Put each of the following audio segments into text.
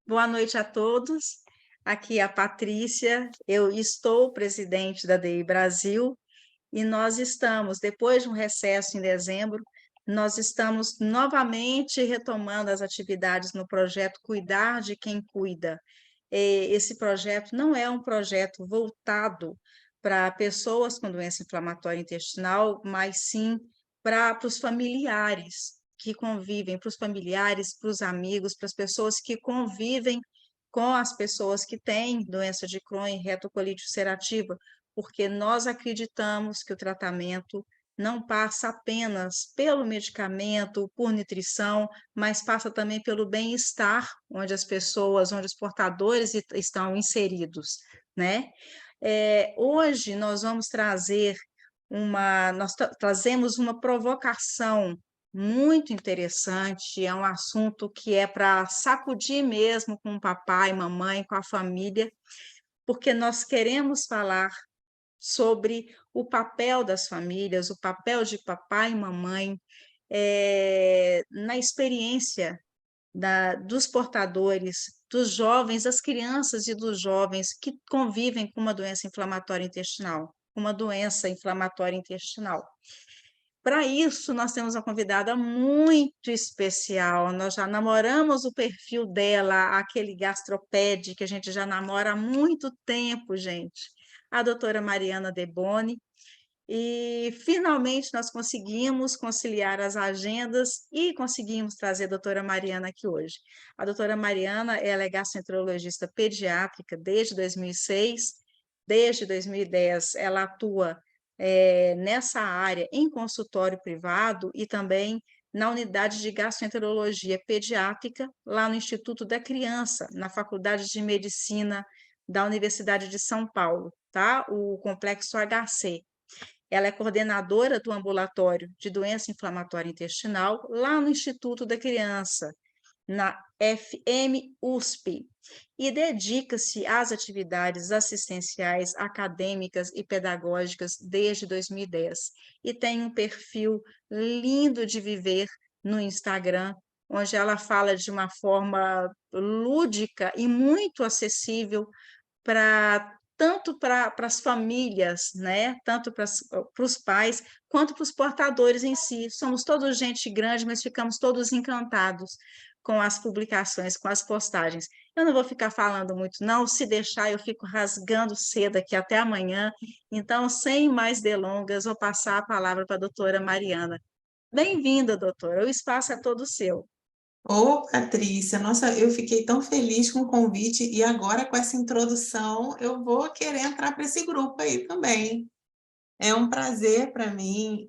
Boa noite a todos. Aqui é a Patrícia, eu estou presidente da DI Brasil e nós estamos, depois de um recesso em dezembro, nós estamos novamente retomando as atividades no projeto Cuidar de Quem Cuida. Esse projeto não é um projeto voltado para pessoas com doença inflamatória intestinal, mas sim para os familiares que convivem, para os familiares, para os amigos, para as pessoas que convivem com as pessoas que têm doença de Crohn e retocolite ulcerativa, porque nós acreditamos que o tratamento não passa apenas pelo medicamento, por nutrição, mas passa também pelo bem-estar, onde as pessoas, onde os portadores estão inseridos, né? Hoje nós vamos trazer trazemos uma provocação muito interessante, é um assunto que é para sacudir mesmo com o papai, mamãe, com a família, porque nós queremos falar sobre o papel das famílias, o papel de papai e mamãe na experiência dos portadores, dos jovens, das crianças e dos jovens que convivem com uma doença inflamatória intestinal, uma doença inflamatória intestinal. Para isso, nós temos uma convidada muito especial. Nós já namoramos o perfil dela, aquele gastroped que a gente já namora há muito tempo, gente. A doutora Mariana Deboni. E finalmente nós conseguimos conciliar as agendas e conseguimos trazer a doutora Mariana aqui hoje. A doutora Mariana, ela é gastroenterologista pediátrica desde 2006. Desde 2010 ela atua nessa área em consultório privado e também na unidade de gastroenterologia pediátrica, lá no Instituto da Criança, na Faculdade de Medicina da Universidade de São Paulo, tá? O Complexo HC. Ela é coordenadora do ambulatório de doença inflamatória intestinal, lá no Instituto da Criança, na FMUSP, e dedica-se às atividades assistenciais, acadêmicas e pedagógicas desde 2010. E tem um perfil lindo de viver no Instagram, onde ela fala de uma forma lúdica e muito acessível para tanto para as famílias, né? Tanto para os pais, quanto para os portadores em si. Somos todos gente grande, mas ficamos todos encantados com as publicações, com as postagens. Eu não vou ficar falando muito, não. Se deixar, eu fico rasgando cedo aqui até amanhã. Então, sem mais delongas, vou passar a palavra para a doutora Mariana. Bem-vinda, doutora. O espaço é todo seu. Ô, Patrícia, nossa, eu fiquei tão feliz com o convite e agora com essa introdução eu vou querer entrar para esse grupo aí também. É um prazer para mim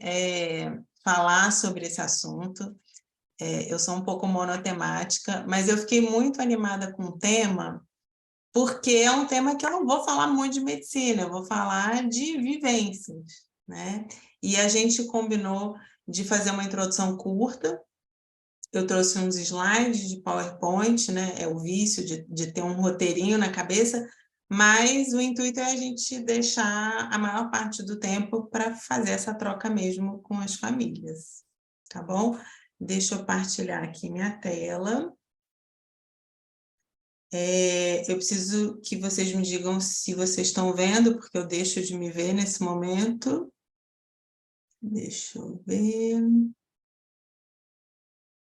falar sobre esse assunto. Eu sou um pouco monotemática, mas eu fiquei muito animada com o tema, porque é um tema que eu não vou falar muito de medicina, eu vou falar de vivências, né? E a gente combinou de fazer uma introdução curta. Eu trouxe uns slides de PowerPoint, né? É o vício de ter um roteirinho na cabeça, mas o intuito é a gente deixar a maior parte do tempo para fazer essa troca mesmo com as famílias, tá bom? Deixa eu partilhar aqui minha tela. Eu preciso que vocês me digam se vocês estão vendo, porque eu deixo de me ver nesse momento. Deixa eu ver.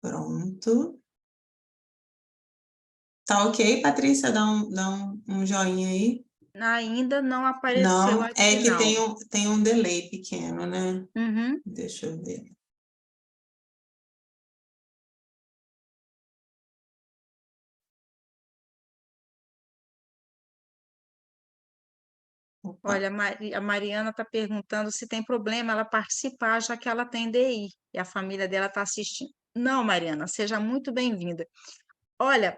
Pronto. Tá ok, Patrícia? Dá um joinha aí. Ainda não apareceu Não, aqui, é que não. tem um delay pequeno, né? Uhum. Deixa eu ver. Opa. Olha, a Mariana está perguntando se tem problema ela participar, já que ela tem DI e a família dela está assistindo. Não, Mariana, seja muito bem-vinda. Olha,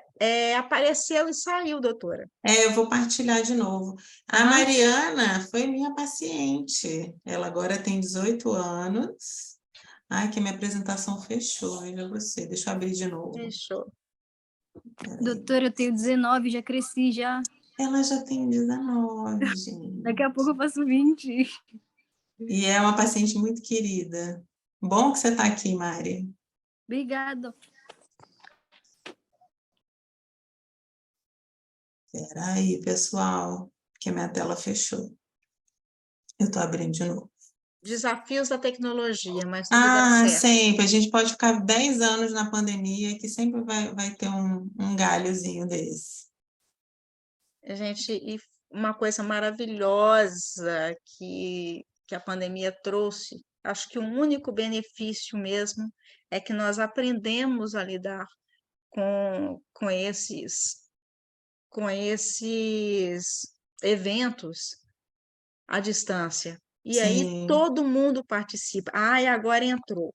apareceu e saiu, doutora. Eu vou partilhar de novo. A Aham. Mariana foi minha paciente. Ela agora tem 18 anos. Ai, que minha apresentação fechou, veja você. Deixa eu abrir de novo. Fechou. Peraí. Doutora, eu tenho 19, já cresci já. Ela já tem 19, Daqui a gente. pouco eu faço 20. E é uma paciente muito querida. Bom que você está aqui, Mari. Obrigada. Espera aí, pessoal, que a minha tela fechou. Eu estou abrindo de novo. Desafios da tecnologia, mas tudo dá Ah, certo. sempre. A gente pode ficar 10 anos na pandemia que sempre vai ter um galhozinho desse. Gente, e uma coisa maravilhosa que a pandemia trouxe, acho que o único benefício mesmo é que nós aprendemos a lidar com esses eventos à distância. E aí Sim, todo mundo participa. Ai, agora entrou.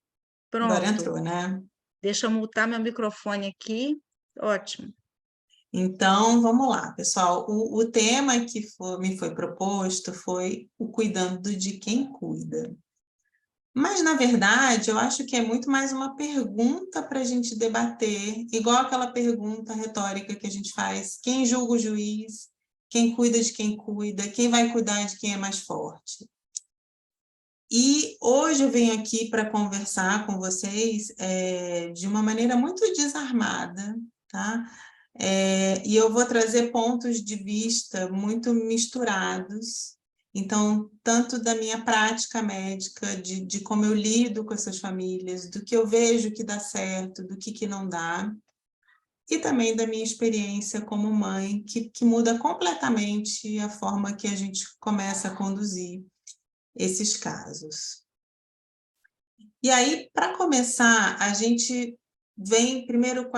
agora Pronto. entrou, né? Deixa eu mutar meu microfone aqui. Ótimo. Então, vamos lá, pessoal. O tema que me foi proposto foi o cuidando de quem cuida. Mas, na verdade, eu acho que é muito mais uma pergunta para a gente debater, igual aquela pergunta retórica que a gente faz: quem julga o juiz? Quem cuida de quem cuida? Quem vai cuidar de quem é mais forte? E hoje eu venho aqui para conversar com vocês de uma maneira muito desarmada, tá? E eu vou trazer pontos de vista muito misturados. Então, tanto da minha prática médica, de como eu lido com essas famílias, do que eu vejo que dá certo, do que não dá, e também da minha experiência como mãe, que muda completamente a forma que a gente começa a conduzir esses casos. E aí, para começar, a gente vem primeiro com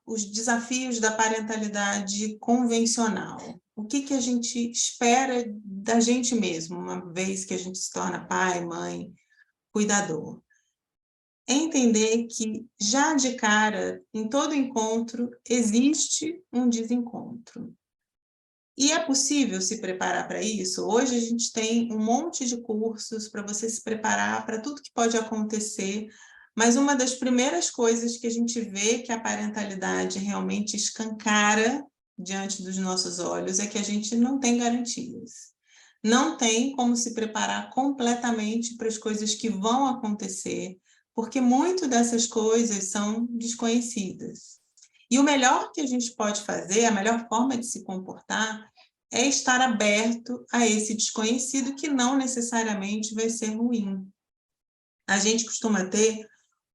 os desafios da parentalidade convencional. O que a gente espera da gente mesmo, uma vez que a gente se torna pai, mãe, cuidador? É entender que, já de cara, em todo encontro, existe um desencontro. E é possível se preparar para isso? Hoje a gente tem um monte de cursos para você se preparar para tudo que pode acontecer, mas uma das primeiras coisas que a gente vê que a parentalidade realmente escancara diante dos nossos olhos é que a gente não tem garantias. Não tem como se preparar completamente para as coisas que vão acontecer, porque muito dessas coisas são desconhecidas. E o melhor que a gente pode fazer, a melhor forma de se comportar, é estar aberto a esse desconhecido, que não necessariamente vai ser ruim. A gente costuma ter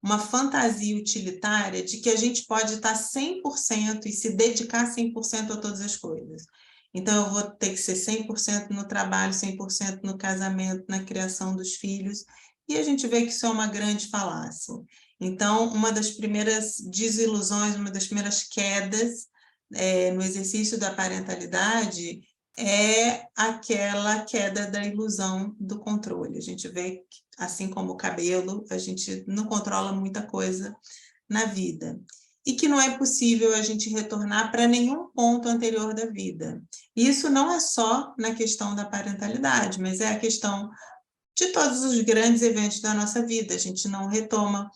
uma fantasia utilitária de que a gente pode estar 100% e se dedicar 100% a todas as coisas. Então, eu vou ter que ser 100% no trabalho, 100% no casamento, na criação dos filhos, e a gente vê que isso é uma grande falácia. Então, uma das primeiras desilusões, uma das primeiras quedas no exercício da parentalidade é aquela queda da ilusão do controle. A gente vê que, assim como o cabelo, a gente não controla muita coisa na vida. E que não é possível a gente retornar para nenhum ponto anterior da vida. Isso não é só na questão da parentalidade, mas é a questão de todos os grandes eventos da nossa vida. A gente não retoma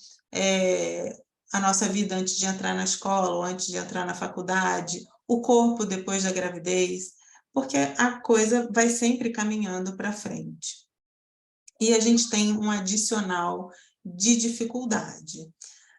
a nossa vida antes de entrar na escola, ou antes de entrar na faculdade, o corpo depois da gravidez, porque a coisa vai sempre caminhando para frente. E a gente tem um adicional de dificuldade.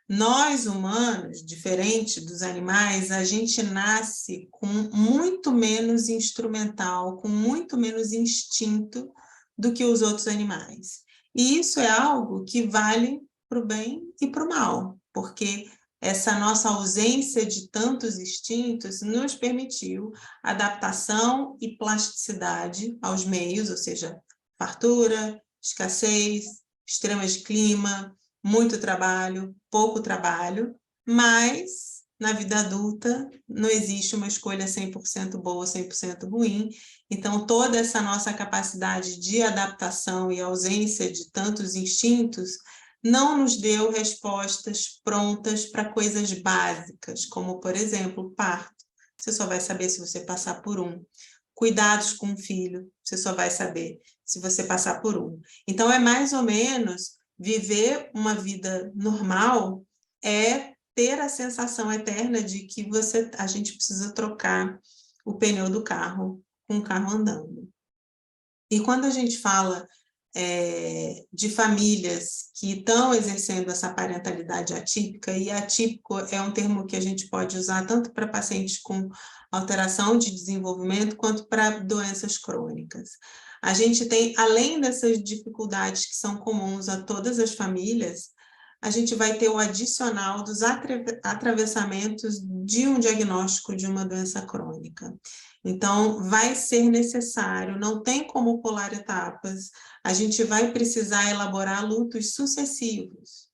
Nós, humanos, diferente dos animais, a gente nasce com muito menos instrumental, com muito menos instinto do que os outros animais. E isso é algo que vale para o bem e para o mal, porque essa nossa ausência de tantos instintos nos permitiu adaptação e plasticidade aos meios, ou seja, fartura, escassez, extremas de clima, muito trabalho, pouco trabalho, mas na vida adulta não existe uma escolha 100% boa, 100% ruim. Então, toda essa nossa capacidade de adaptação e ausência de tantos instintos não nos deu respostas prontas para coisas básicas, como, por exemplo, parto. Você só vai saber se você passar por um. Cuidados com o filho, você só vai saber se você passar por um. Então, é mais ou menos viver uma vida normal é ter a sensação eterna de que a gente precisa trocar o pneu do carro com o carro andando. E quando a gente fala de famílias que estão exercendo essa parentalidade atípica, e atípico é um termo que a gente pode usar tanto para pacientes com alteração de desenvolvimento quanto para doenças crônicas. A gente tem, além dessas dificuldades que são comuns a todas as famílias, a gente vai ter o adicional dos atravessamentos de um diagnóstico de uma doença crônica. Então, vai ser necessário, não tem como pular etapas, a gente vai precisar elaborar lutos sucessivos,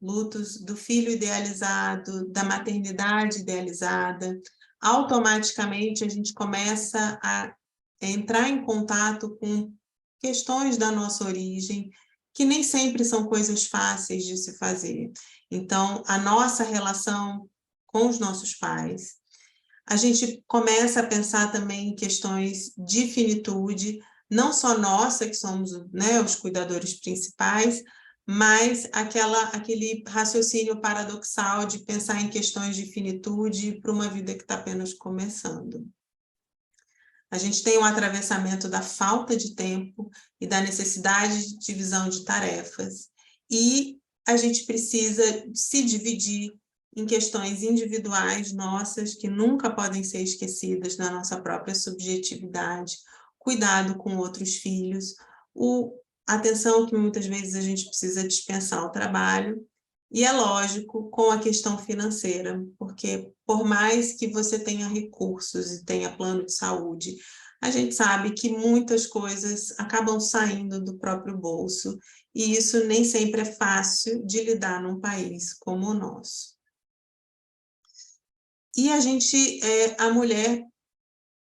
lutos do filho idealizado, da maternidade idealizada. Automaticamente, a gente começa a entrar em contato com questões da nossa origem, que nem sempre são coisas fáceis de se fazer. Então, a nossa relação com os nossos pais. A gente começa a pensar também em questões de finitude, não só nossa, que somos, né, os cuidadores principais, mas aquele raciocínio paradoxal de pensar em questões de finitude para uma vida que está apenas começando. A gente tem um atravessamento da falta de tempo e da necessidade de divisão de tarefas, e a gente precisa se dividir em questões individuais nossas, que nunca podem ser esquecidas na nossa própria subjetividade, cuidado com outros filhos, atenção que muitas vezes a gente precisa dispensar ao trabalho, e é lógico, com a questão financeira, porque por mais que você tenha recursos e tenha plano de saúde, a gente sabe que muitas coisas acabam saindo do próprio bolso, e isso nem sempre é fácil de lidar num país como o nosso. E a mulher,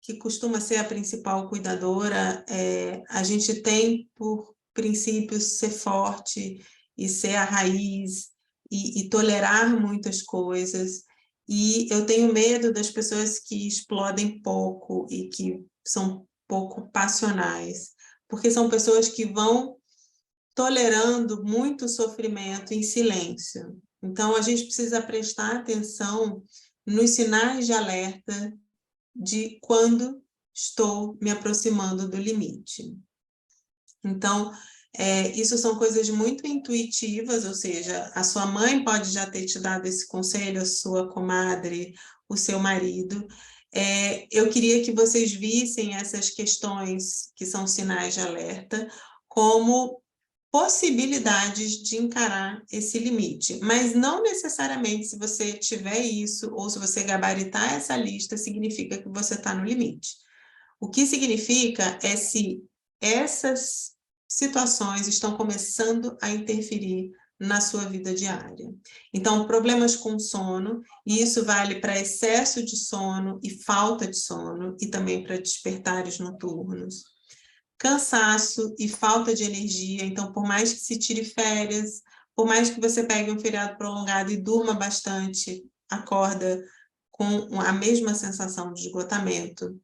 que costuma ser a principal cuidadora, a gente tem por princípio ser forte e ser a raiz e tolerar muitas coisas, e eu tenho medo das pessoas que explodem pouco e que são pouco passionais, porque são pessoas que vão tolerando muito sofrimento em silêncio. Então, a gente precisa prestar atenção nos sinais de alerta de quando estou me aproximando do limite. Então, isso são coisas muito intuitivas, ou seja, a sua mãe pode já ter te dado esse conselho, a sua comadre, o seu marido. Eu queria que vocês vissem essas questões que são sinais de alerta como possibilidades de encarar esse limite, mas não necessariamente se você tiver isso ou se você gabaritar essa lista significa que você está no limite. O que significa é se essas situações estão começando a interferir na sua vida diária. Então, problemas com sono, e isso vale para excesso de sono e falta de sono, e também para despertares noturnos. Cansaço e falta de energia, então, por mais que se tire férias, por mais que você pegue um feriado prolongado e durma bastante, acorda com a mesma sensação de esgotamento.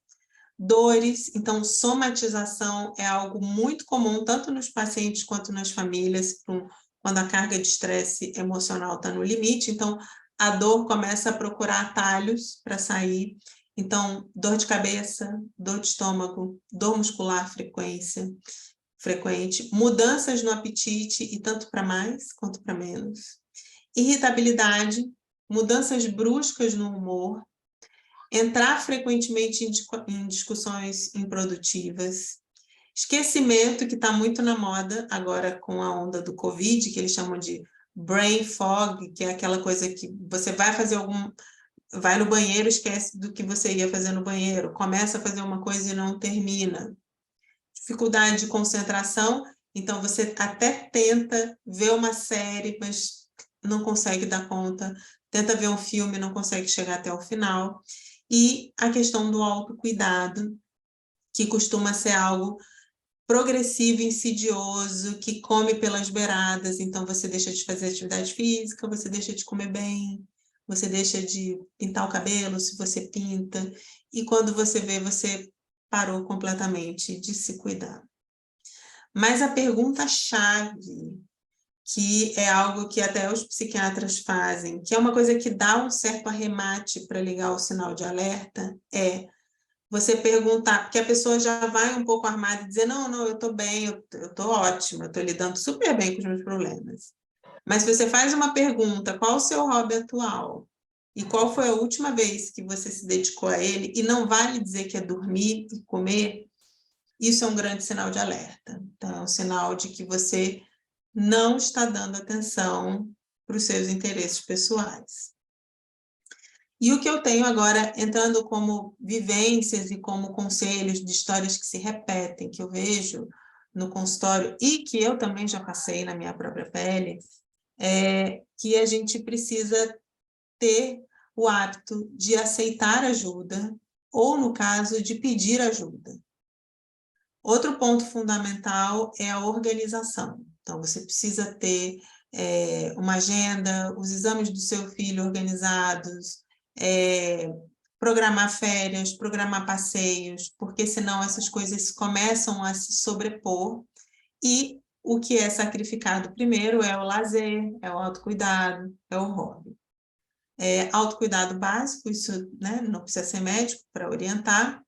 Dores, então, somatização é algo muito comum, tanto nos pacientes quanto nas famílias, quando a carga de estresse emocional está no limite, então, a dor começa a procurar atalhos para sair. Então, dor de cabeça, dor de estômago, dor muscular frequente, mudanças no apetite, e tanto para mais quanto para menos. Irritabilidade, mudanças bruscas no humor, entrar frequentemente em discussões improdutivas, esquecimento, que está muito na moda agora com a onda do Covid, que eles chamam de brain fog, que é aquela coisa que você vai no banheiro, esquece do que você ia fazer no banheiro, começa a fazer uma coisa e não termina. Dificuldade de concentração, então você até tenta ver uma série, mas não consegue dar conta, tenta ver um filme, não consegue chegar até o final. E a questão do autocuidado, que costuma ser algo progressivo, insidioso, que come pelas beiradas, então você deixa de fazer atividade física, você deixa de comer bem, você deixa de pintar o cabelo, se você pinta, e quando você vê, você parou completamente de se cuidar. Mas a pergunta-chave, que é algo que até os psiquiatras fazem, que é uma coisa que dá um certo arremate para ligar o sinal de alerta, é: você perguntar, porque a pessoa já vai um pouco armada e dizer, não, eu estou bem, eu estou ótima, eu estou lidando super bem com os meus problemas. Mas se você faz uma pergunta, qual o seu hobby atual? E qual foi a última vez que você se dedicou a ele? E não vale dizer que é dormir e comer, isso é um grande sinal de alerta. Então, é um sinal de que você não está dando atenção para os seus interesses pessoais. E o que eu tenho agora, entrando como vivências e como conselhos de histórias que se repetem, que eu vejo no consultório e que eu também já passei na minha própria pele, é que a gente precisa ter o hábito de aceitar ajuda ou, no caso, de pedir ajuda. Outro ponto fundamental é a organização. Então, você precisa ter uma agenda, os exames do seu filho organizados, programar férias, programar passeios, porque senão essas coisas começam a se sobrepor e o que é sacrificado primeiro é o lazer, é o autocuidado, é o hobby. Autocuidado básico, isso, né, não precisa ser médico para orientar.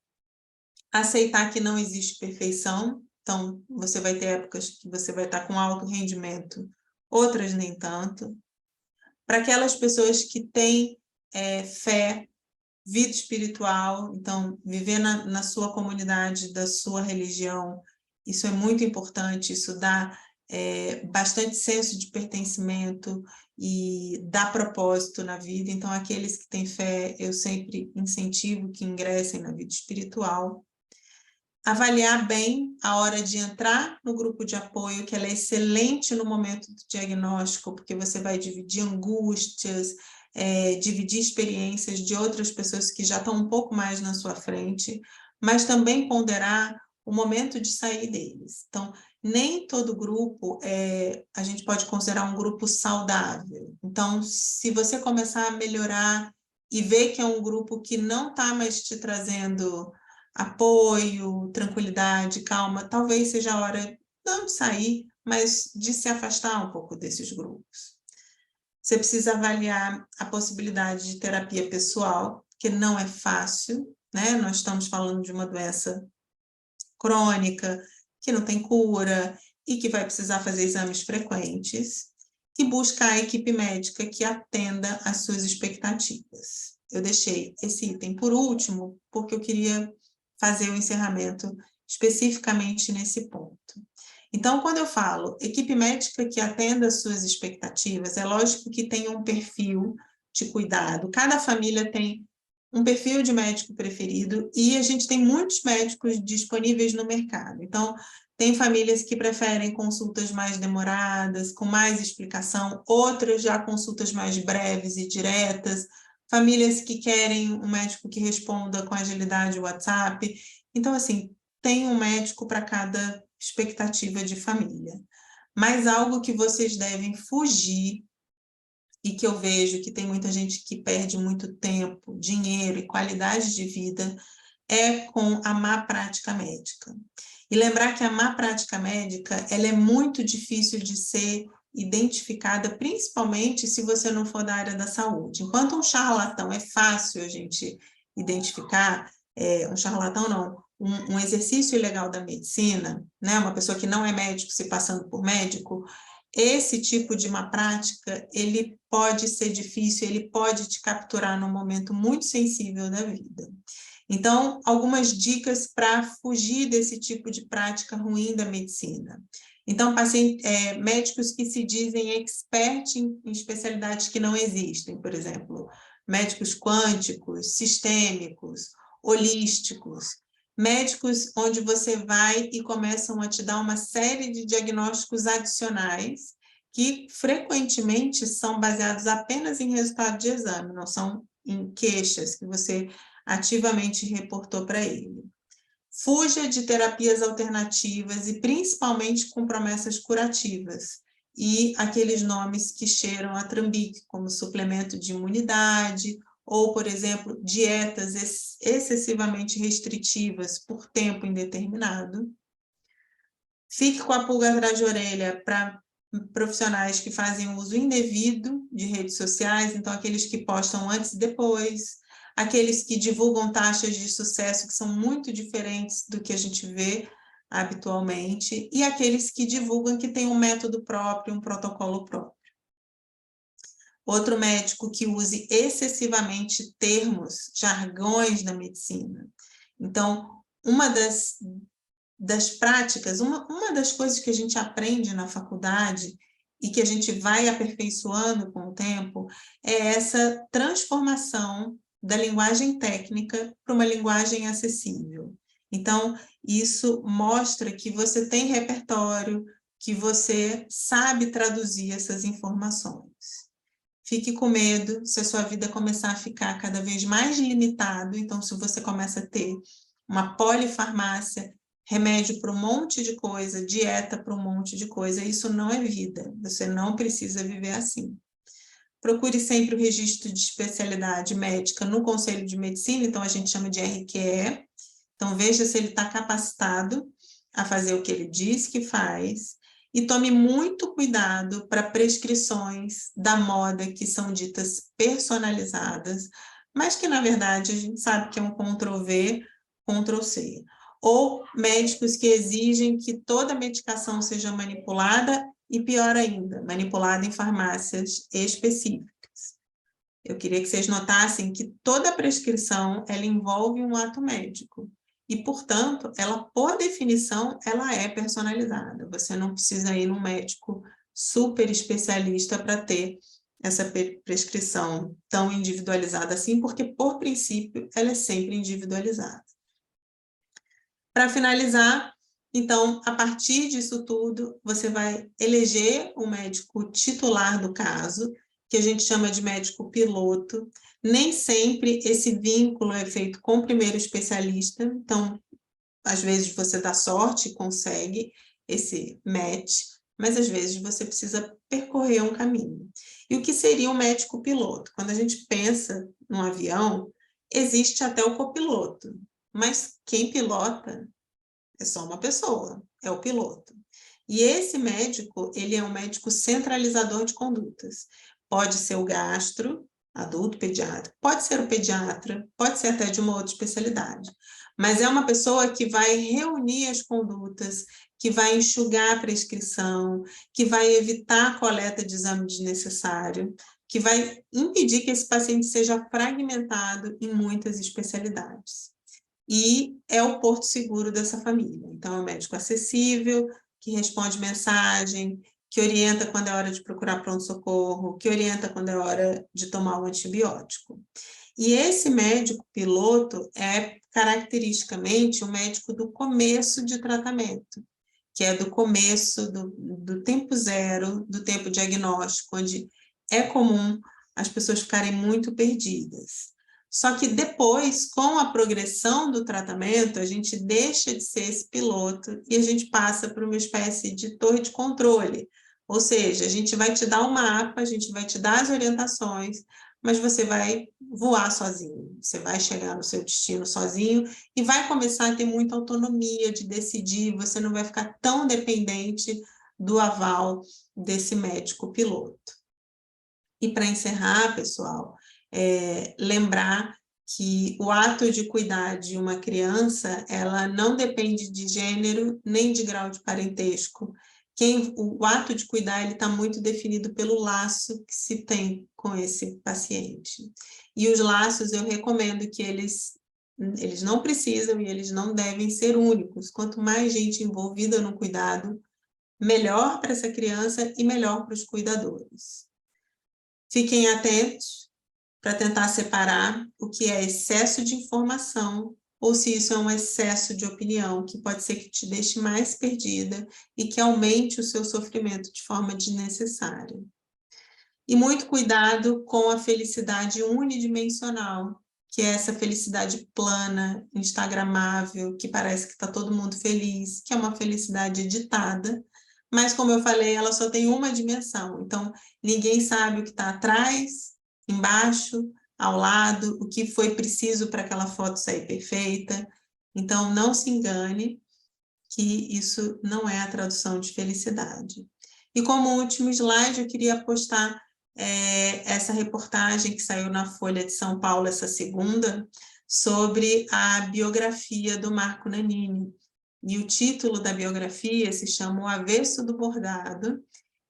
Aceitar que não existe perfeição, então você vai ter épocas que você vai estar com alto rendimento, outras nem tanto. Para aquelas pessoas que têm fé, vida espiritual, então viver na sua comunidade, da sua religião, isso é muito importante, isso dá bastante senso de pertencimento e dá propósito na vida. Então, aqueles que têm fé, eu sempre incentivo que ingressem na vida espiritual. Avaliar bem a hora de entrar no grupo de apoio, que ela é excelente no momento do diagnóstico, porque você vai dividir angústias, dividir experiências de outras pessoas que já estão um pouco mais na sua frente, mas também ponderar o momento de sair deles. Então, nem todo grupo a gente pode considerar um grupo saudável. Então, se você começar a melhorar e ver que é um grupo que não está mais te trazendo apoio, tranquilidade, calma, talvez seja a hora não de sair, mas de se afastar um pouco desses grupos. Você precisa avaliar a possibilidade de terapia pessoal, que não é fácil, né? Nós estamos falando de uma doença crônica, que não tem cura e que vai precisar fazer exames frequentes, e buscar a equipe médica que atenda às suas expectativas. Eu deixei esse item por último, porque eu queria fazer o encerramento especificamente nesse ponto. Então, quando eu falo equipe médica que atenda às suas expectativas, é lógico que tem um perfil de cuidado. Cada família tem um perfil de médico preferido e a gente tem muitos médicos disponíveis no mercado. Então, tem famílias que preferem consultas mais demoradas, com mais explicação, outras já consultas mais breves e diretas, famílias que querem um médico que responda com agilidade o WhatsApp. Então, assim, tem um médico para cada expectativa de família. Mas algo que vocês devem fugir, e que eu vejo que tem muita gente que perde muito tempo, dinheiro e qualidade de vida, é com a má prática médica. E lembrar que a má prática médica, ela é muito difícil de ser identificada, principalmente se você não for da área da saúde. Enquanto um charlatão é fácil a gente identificar, um charlatão não, um exercício ilegal da medicina, né? Uma pessoa que não é médico se passando por médico, esse tipo de má prática, ele pode ser difícil, ele pode te capturar num momento muito sensível da vida. Então, algumas dicas para fugir desse tipo de prática ruim da medicina. Então, médicos que se dizem expert em especialidades que não existem, por exemplo, médicos quânticos, sistêmicos, holísticos, médicos onde você vai e começam a te dar uma série de diagnósticos adicionais que frequentemente são baseados apenas em resultado de exame, não são em queixas que você ativamente reportou para ele. Fuja de terapias alternativas e principalmente com promessas curativas e aqueles nomes que cheiram a trambique, como suplemento de imunidade ou, por exemplo, dietas excessivamente restritivas por tempo indeterminado. Fique com a pulga atrás de orelha para profissionais que fazem uso indevido de redes sociais, então aqueles que postam antes e depois, aqueles que divulgam taxas de sucesso que são muito diferentes do que a gente vê habitualmente, e aqueles que divulgam que tem um método próprio, um protocolo próprio. Outro médico que use excessivamente termos, jargões da medicina. Então, uma das práticas, uma das coisas que a gente aprende na faculdade e que a gente vai aperfeiçoando com o tempo é essa transformação da linguagem técnica para uma linguagem acessível. Então, isso mostra que você tem repertório, que você sabe traduzir essas informações. Fique com medo se a sua vida começar a ficar cada vez mais limitado. Então, se você começa a ter uma polifarmácia, remédio para um monte de coisa, dieta para um monte de coisa, isso não é vida. Você não precisa viver assim. Procure sempre o registro de especialidade médica no Conselho de Medicina, então a gente chama de RQE. Então, veja se ele está capacitado a fazer o que ele diz que faz. E tome muito cuidado para prescrições da moda que são ditas personalizadas, mas que, na verdade, a gente sabe que é um Ctrl+V, Ctrl+C. Ou médicos que exigem que toda medicação seja manipulada e, pior ainda, manipulada em farmácias específicas. Eu queria que vocês notassem que toda prescrição ela envolve um ato médico. E, portanto, ela, por definição, ela é personalizada. Você não precisa ir num médico super especialista para ter essa prescrição tão individualizada assim, porque, por princípio, ela é sempre individualizada. Para finalizar, então, a partir disso tudo, você vai eleger o médico titular do caso, que a gente chama de médico piloto. Nem sempre esse vínculo é feito com o primeiro especialista, então, às vezes você dá sorte e consegue esse match, mas às vezes você precisa percorrer um caminho. E o que seria um médico piloto? Quando a gente pensa num avião, existe até o copiloto, mas quem pilota é só uma pessoa, é o piloto. E esse médico, ele é um médico centralizador de condutas. Pode ser o gastro, adulto, pediatra, pode ser o pediatra, pode ser até de uma outra especialidade. Mas é uma pessoa que vai reunir as condutas, que vai enxugar a prescrição, que vai evitar a coleta de exame desnecessário, que vai impedir que esse paciente seja fragmentado em muitas especialidades. E é o porto seguro dessa família. Então, é um médico acessível, que responde mensagem, que orienta quando é hora de procurar pronto-socorro, que orienta quando é hora de tomar o antibiótico. E esse médico piloto é, caracteristicamente, o médico do começo de tratamento, que é do começo, do tempo zero, do tempo diagnóstico, onde é comum as pessoas ficarem muito perdidas. Só que depois, com a progressão do tratamento, a gente deixa de ser esse piloto e a gente passa para uma espécie de torre de controle. Ou seja, a gente vai te dar um mapa, a gente vai te dar as orientações, mas você vai voar sozinho, você vai chegar no seu destino sozinho e vai começar a ter muita autonomia de decidir, você não vai ficar tão dependente do aval desse médico piloto. E para encerrar, pessoal, lembrar que o ato de cuidar de uma criança, ela não depende de gênero nem de grau de parentesco. O ato de cuidar está muito definido pelo laço que se tem com esse paciente. E os laços eu recomendo que eles não precisam e eles não devem ser únicos. Quanto mais gente envolvida no cuidado, melhor para essa criança e melhor para os cuidadores. Fiquem atentos para tentar separar o que é excesso de informação ou se isso é um excesso de opinião, que pode ser que te deixe mais perdida e que aumente o seu sofrimento de forma desnecessária. E muito cuidado com a felicidade unidimensional, que é essa felicidade plana, instagramável, que parece que está todo mundo feliz, que é uma felicidade editada, mas, como eu falei, ela só tem uma dimensão. Então, ninguém sabe o que está atrás, embaixo, ao lado, o que foi preciso para aquela foto sair perfeita. Então, não se engane que isso não é a tradução de felicidade. E como último slide, eu queria postar essa reportagem que saiu na Folha de São Paulo essa segunda, sobre a biografia do Marco Nanini. E o título da biografia se chama O Avesso do Bordado,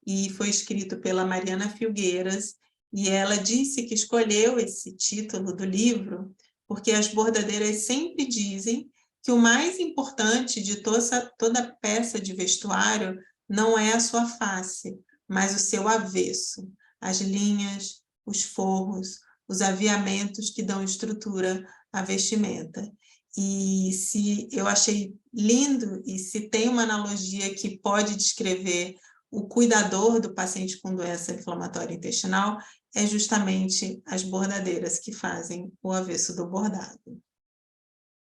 e foi escrito pela Mariana Filgueiras, e ela disse que escolheu esse título do livro porque as bordadeiras sempre dizem que o mais importante de toda peça de vestuário não é a sua face, mas o seu avesso, as linhas, os forros, os aviamentos que dão estrutura à vestimenta. E se eu achei lindo, e se tem uma analogia que pode descrever o cuidador do paciente com doença inflamatória intestinal, é justamente as bordadeiras que fazem o avesso do bordado.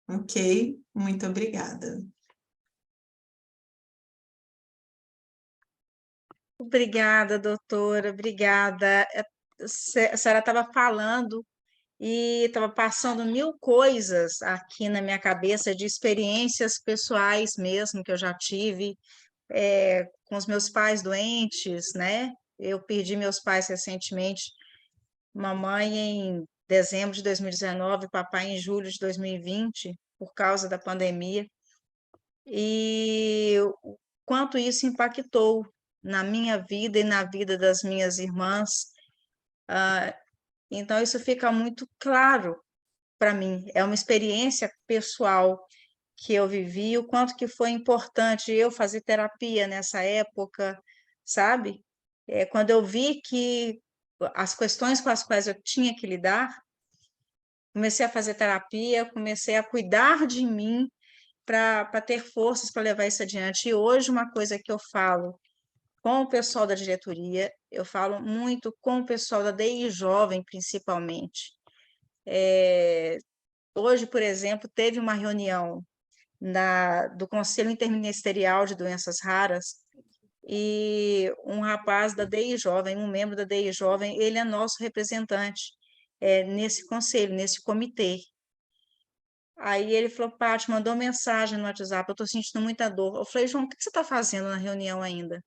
Ok? Muito obrigada. Obrigada, doutora, obrigada. A senhora estava falando e estava passando mil coisas aqui na minha cabeça de experiências pessoais mesmo que eu já tive com os meus pais doentes, né? Eu perdi meus pais recentemente, mamãe em dezembro de 2019, papai em julho de 2020, por causa da pandemia. E o quanto isso impactou na minha vida e na vida das minhas irmãs. Então, isso fica muito claro para mim. É uma experiência pessoal que eu vivi, o quanto que foi importante eu fazer terapia nessa época, sabe? Quando eu vi que as questões com as quais eu tinha que lidar, comecei a fazer terapia, comecei a cuidar de mim para ter forças para levar isso adiante. E hoje, uma coisa que eu falo com o pessoal da diretoria, eu falo muito com o pessoal da DI Jovem, principalmente. Hoje, por exemplo, teve uma reunião do Conselho Interministerial de Doenças Raras, e um rapaz da DI Jovem, um membro da DI Jovem, ele é nosso representante nesse conselho, nesse comitê. Aí ele falou, Paty, mandou mensagem no WhatsApp, eu estou sentindo muita dor. Eu falei, João, o que você está fazendo na reunião ainda?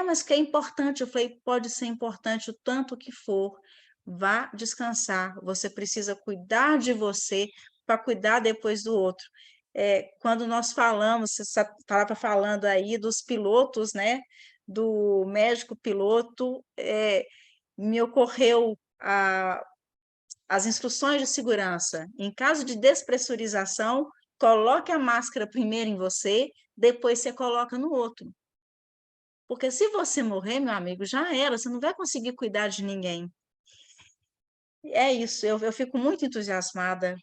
Mas que é importante. Eu falei, pode ser importante o tanto que for. Vá descansar. Você precisa cuidar de você para cuidar depois do outro. Quando nós falamos, você estava falando aí dos pilotos, né? Do médico piloto, me ocorreu as instruções de segurança. Em caso de despressurização, coloque a máscara primeiro em você, depois você coloca no outro. Porque se você morrer, meu amigo, já era, você não vai conseguir cuidar de ninguém. É isso, eu fico muito entusiasmada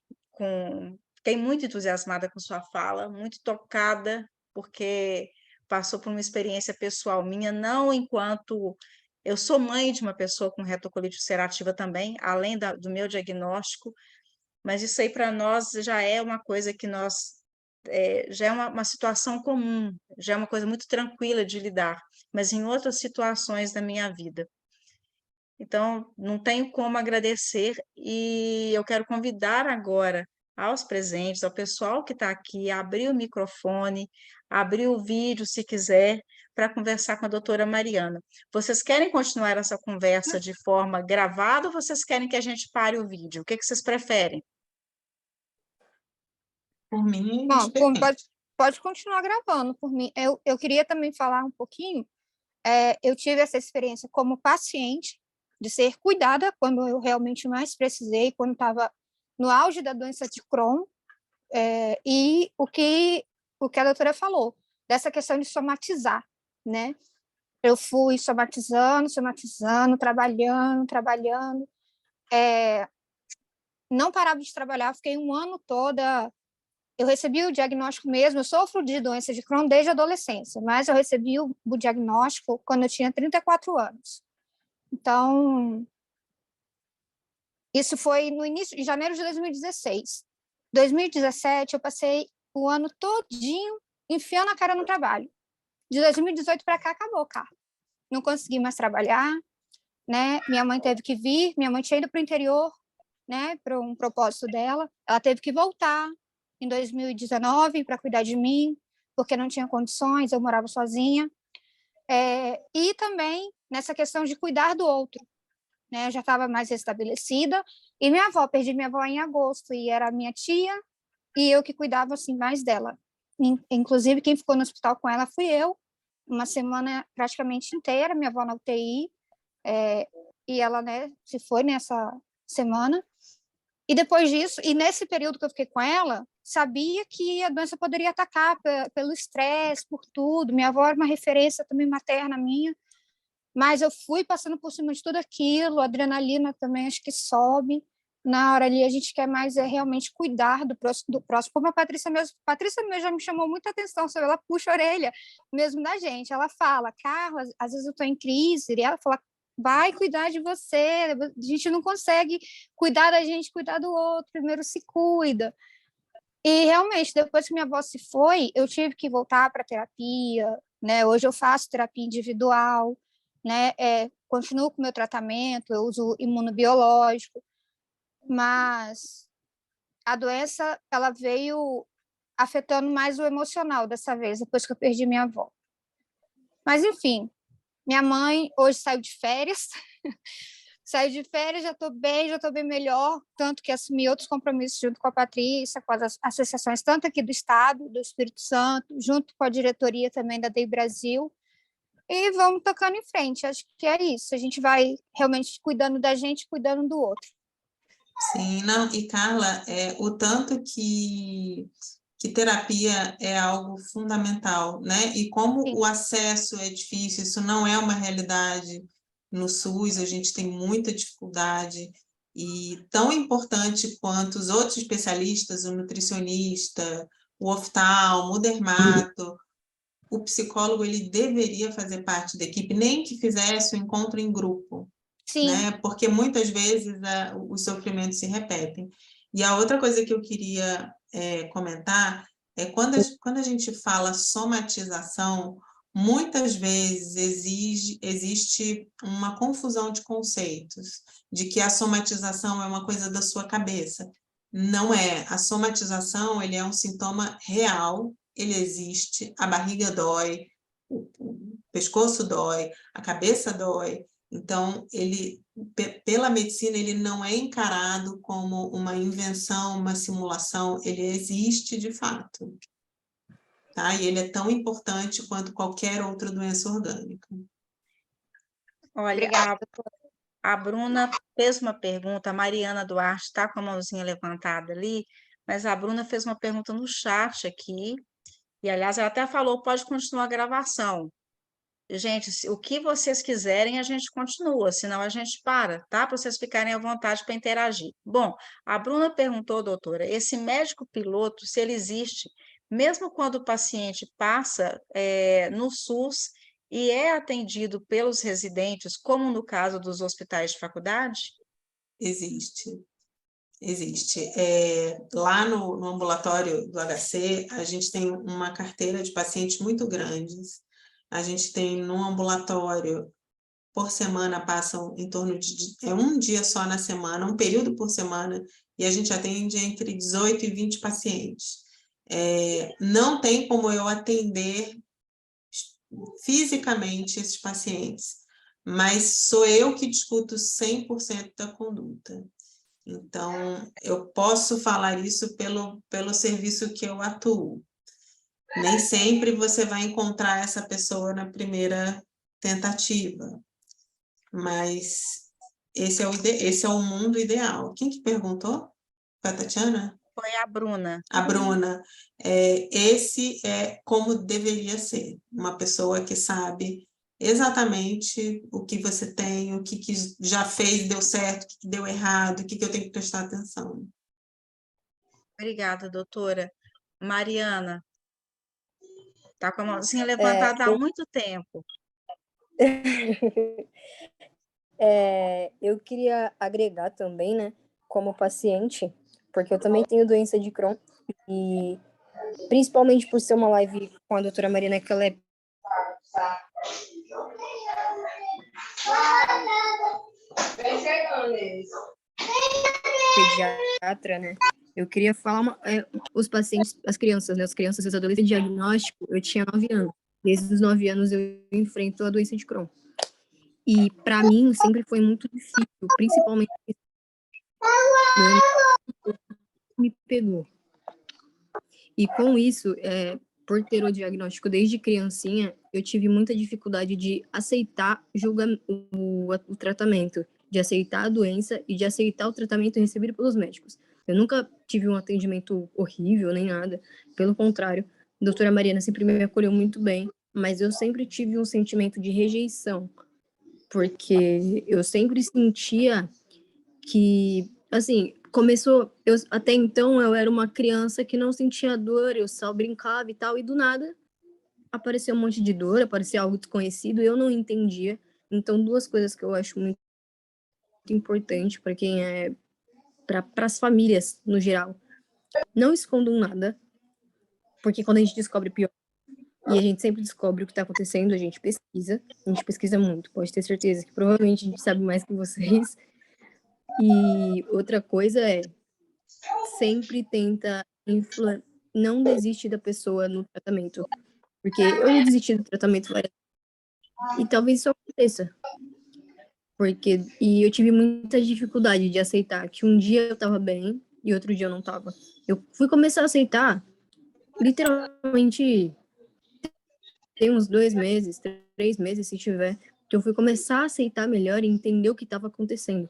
fiquei muito entusiasmada com sua fala, muito tocada, porque passou por uma experiência pessoal minha, não enquanto eu sou mãe de uma pessoa com retocolite ulcerativa também, além do meu diagnóstico, mas isso aí para nós já é uma coisa que já é uma situação comum, já é uma coisa muito tranquila de lidar, mas em outras situações da minha vida. Então, não tenho como agradecer, e eu quero convidar agora aos presentes, ao pessoal que está aqui, a abrir o microfone, abrir o vídeo, se quiser, para conversar com a doutora Mariana. Vocês querem continuar essa conversa de forma gravada ou vocês querem que a gente pare o vídeo? O que vocês preferem? Por mim, Bom, experiência. pode continuar gravando por mim. Eu queria também falar um pouquinho. Eu tive essa experiência como paciente, de ser cuidada quando eu realmente mais precisei, quando estava no auge da doença de Crohn, e o que a doutora falou, dessa questão de somatizar, né? Eu fui somatizando, trabalhando, não parava de trabalhar, fiquei um ano toda. Eu recebi o diagnóstico mesmo, eu sofro de doença de Crohn desde a adolescência, mas eu recebi o diagnóstico quando eu tinha 34 anos. Então, isso foi no início de janeiro de 2016. 2017, eu passei o ano todinho enfiando a cara no trabalho. De 2018 para cá, acabou, cara. Não consegui mais trabalhar, né? Minha mãe teve que vir, minha mãe tinha ido para o interior, né, para um propósito dela. Ela teve que voltar em 2019 para cuidar de mim, porque não tinha condições, eu morava sozinha. E também nessa questão de cuidar do outro, né? Eu já estava mais estabelecida. E minha avó, perdi minha avó em agosto, e era minha tia, e eu que cuidava, assim, mais dela. Inclusive, quem ficou no hospital com ela fui eu, uma semana praticamente inteira, minha avó na UTI, e ela, né, se foi nessa semana. E depois disso, e nesse período que eu fiquei com ela, sabia que a doença poderia atacar pelo estresse, por tudo. Minha avó era uma referência também materna minha, mas eu fui passando por cima de tudo aquilo, a adrenalina também acho que sobe. Na hora ali a gente quer mais realmente cuidar do próximo, como a Patrícia mesmo já me chamou muita atenção, sabe? Ela puxa a orelha mesmo da gente, ela fala, Carla, às vezes eu estou em crise, e ela fala, vai cuidar de você, a gente não consegue cuidar da gente, cuidar do outro, primeiro se cuida. E realmente, depois que minha avó se foi, eu tive que voltar para terapia, né? Hoje eu faço terapia individual, né? Continuo com o meu tratamento, eu uso imunobiológico, mas a doença, ela veio afetando mais o emocional dessa vez, depois que eu perdi minha avó. Mas, enfim, minha mãe hoje saiu de férias, já estou bem melhor, tanto que assumi outros compromissos junto com a Patrícia, com as associações, tanto aqui do Estado, do Espírito Santo, junto com a diretoria também da DEI Brasil, e vamos tocando em frente. Acho que é isso, a gente vai realmente cuidando da gente, cuidando do outro. Sim, não, e Carla, o tanto que terapia é algo fundamental, né? E como Sim. o acesso é difícil, isso não é uma realidade no SUS, a gente tem muita dificuldade, e tão importante quanto os outros especialistas, o nutricionista, o oftalmo, o dermato, o psicólogo, ele deveria fazer parte da equipe, nem que fizesse o encontro em grupo, Sim. né? Porque muitas vezes os sofrimentos se repetem. E a outra coisa que eu queria comentar é quando a gente fala somatização, muitas vezes existe uma confusão de conceitos, de que a somatização é uma coisa da sua cabeça. Não é. A somatização, ele é um sintoma real, ele existe, a barriga dói, o pescoço dói, a cabeça dói. Então, pela medicina, ele não é encarado como uma invenção, uma simulação, ele existe de fato. Tá? E ele é tão importante quanto qualquer outra doença orgânica. Olha, a Bruna fez uma pergunta, a Mariana Duarte está com a mãozinha levantada ali, mas a Bruna fez uma pergunta no chat aqui, e aliás, ela até falou, pode continuar a gravação. Gente, o que vocês quiserem, a gente continua, senão a gente para, tá? Para vocês ficarem à vontade para interagir. Bom, a Bruna perguntou, doutora, esse médico piloto, se ele existe, mesmo quando o paciente passa no SUS e é atendido pelos residentes, como no caso dos hospitais de faculdade? Existe. Lá no ambulatório do HC, a gente tem uma carteira de pacientes muito grandes. A gente tem no ambulatório, por semana, passam em torno de um dia só na semana, um período por semana, e a gente atende entre 18 e 20 pacientes. Não tem como eu atender fisicamente esses pacientes, mas sou eu que discuto 100% da conduta. Então, eu posso falar isso pelo serviço que eu atuo. Nem sempre você vai encontrar essa pessoa na primeira tentativa, mas esse é o mundo ideal. Quem que perguntou? Foi a Tatiana? Foi a Bruna. A Bruna. Esse é como deveria ser, uma pessoa que sabe exatamente o que você tem, o que já fez, deu certo, o que deu errado, o que eu tenho que prestar atenção. Obrigada, doutora. Mariana, está com a mãozinha levantada há muito tempo. Eu queria agregar também, né, como paciente, porque eu também tenho doença de Crohn, e principalmente por ser uma live com a doutora Marina, que ela é pediatra, né? Eu queria falar os pacientes, as crianças, né? As crianças e os adolescentes, diagnóstico, eu tinha 9 anos. Desde os 9 anos eu enfrento a doença de Crohn. E para mim sempre foi muito difícil, principalmente me pegou. E com isso, por ter o diagnóstico desde criancinha, eu tive muita dificuldade de aceitar o tratamento, de aceitar a doença e de aceitar o tratamento recebido pelos médicos. Eu nunca tive um atendimento horrível, nem nada. Pelo contrário, a doutora Mariana sempre me acolheu muito bem, mas eu sempre tive um sentimento de rejeição, porque eu sempre sentia que, assim, até então eu era uma criança que não sentia dor, eu só brincava e tal, e do nada apareceu um monte de dor, apareceu algo desconhecido, eu não entendia. Então, duas coisas que eu acho muito importante para quem para as famílias no geral, não escondam nada, porque quando a gente descobre pior, e a gente sempre descobre o que está acontecendo, a gente pesquisa muito, pode ter certeza que provavelmente a gente sabe mais que vocês. E outra coisa sempre tenta não desiste da pessoa no tratamento, porque eu desisti do tratamento várias vezes, e talvez isso aconteça, e eu tive muita dificuldade de aceitar que um dia eu estava bem e outro dia eu não estava. Eu fui começar a aceitar, literalmente, tem uns 2 meses, 3 meses, se tiver, que eu fui começar a aceitar melhor e entender o que estava acontecendo.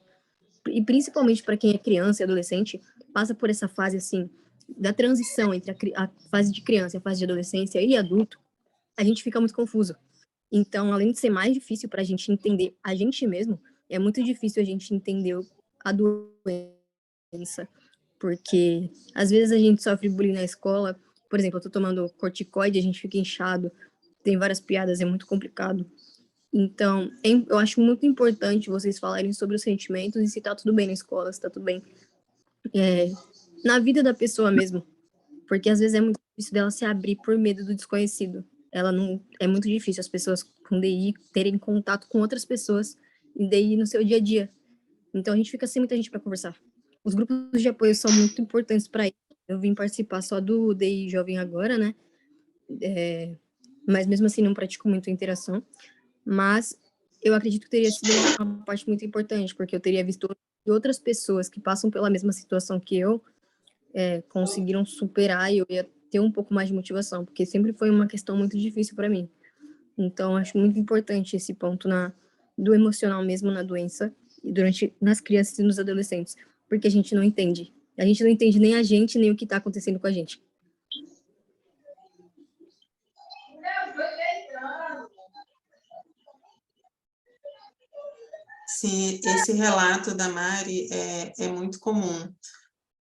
E principalmente para quem é criança e adolescente, passa por essa fase, assim, da transição entre a fase de criança e a fase de adolescência e adulto, a gente fica muito confuso. Então, além de ser mais difícil para a gente entender a gente mesmo, é muito difícil a gente entender a doença, porque às vezes a gente sofre bullying na escola, por exemplo, eu tô tomando corticoide, a gente fica inchado, tem várias piadas, é muito complicado. Então, eu acho muito importante vocês falarem sobre os sentimentos e se tá tudo bem na escola, se tá tudo bem na vida da pessoa mesmo. Porque às vezes é muito difícil dela se abrir por medo do desconhecido. Ela não É muito difícil as pessoas com DI terem contato com outras pessoas em DI no seu dia a dia. Então a gente fica sem muita gente para conversar. Os grupos de apoio são muito importantes para isso. Eu vim participar só do DI Jovem agora, né? Mas mesmo assim não pratico muito interação. Mas eu acredito que teria sido uma parte muito importante, porque eu teria visto outras pessoas que passam pela mesma situação que eu, conseguiram superar, e eu ia ter um pouco mais de motivação, porque sempre foi uma questão muito difícil para mim. Então, acho muito importante esse ponto do emocional mesmo na doença, e nas crianças e nos adolescentes, porque a gente não entende. A gente não entende nem a gente, nem o que está acontecendo com a gente. Sim, esse relato da Mari é muito comum.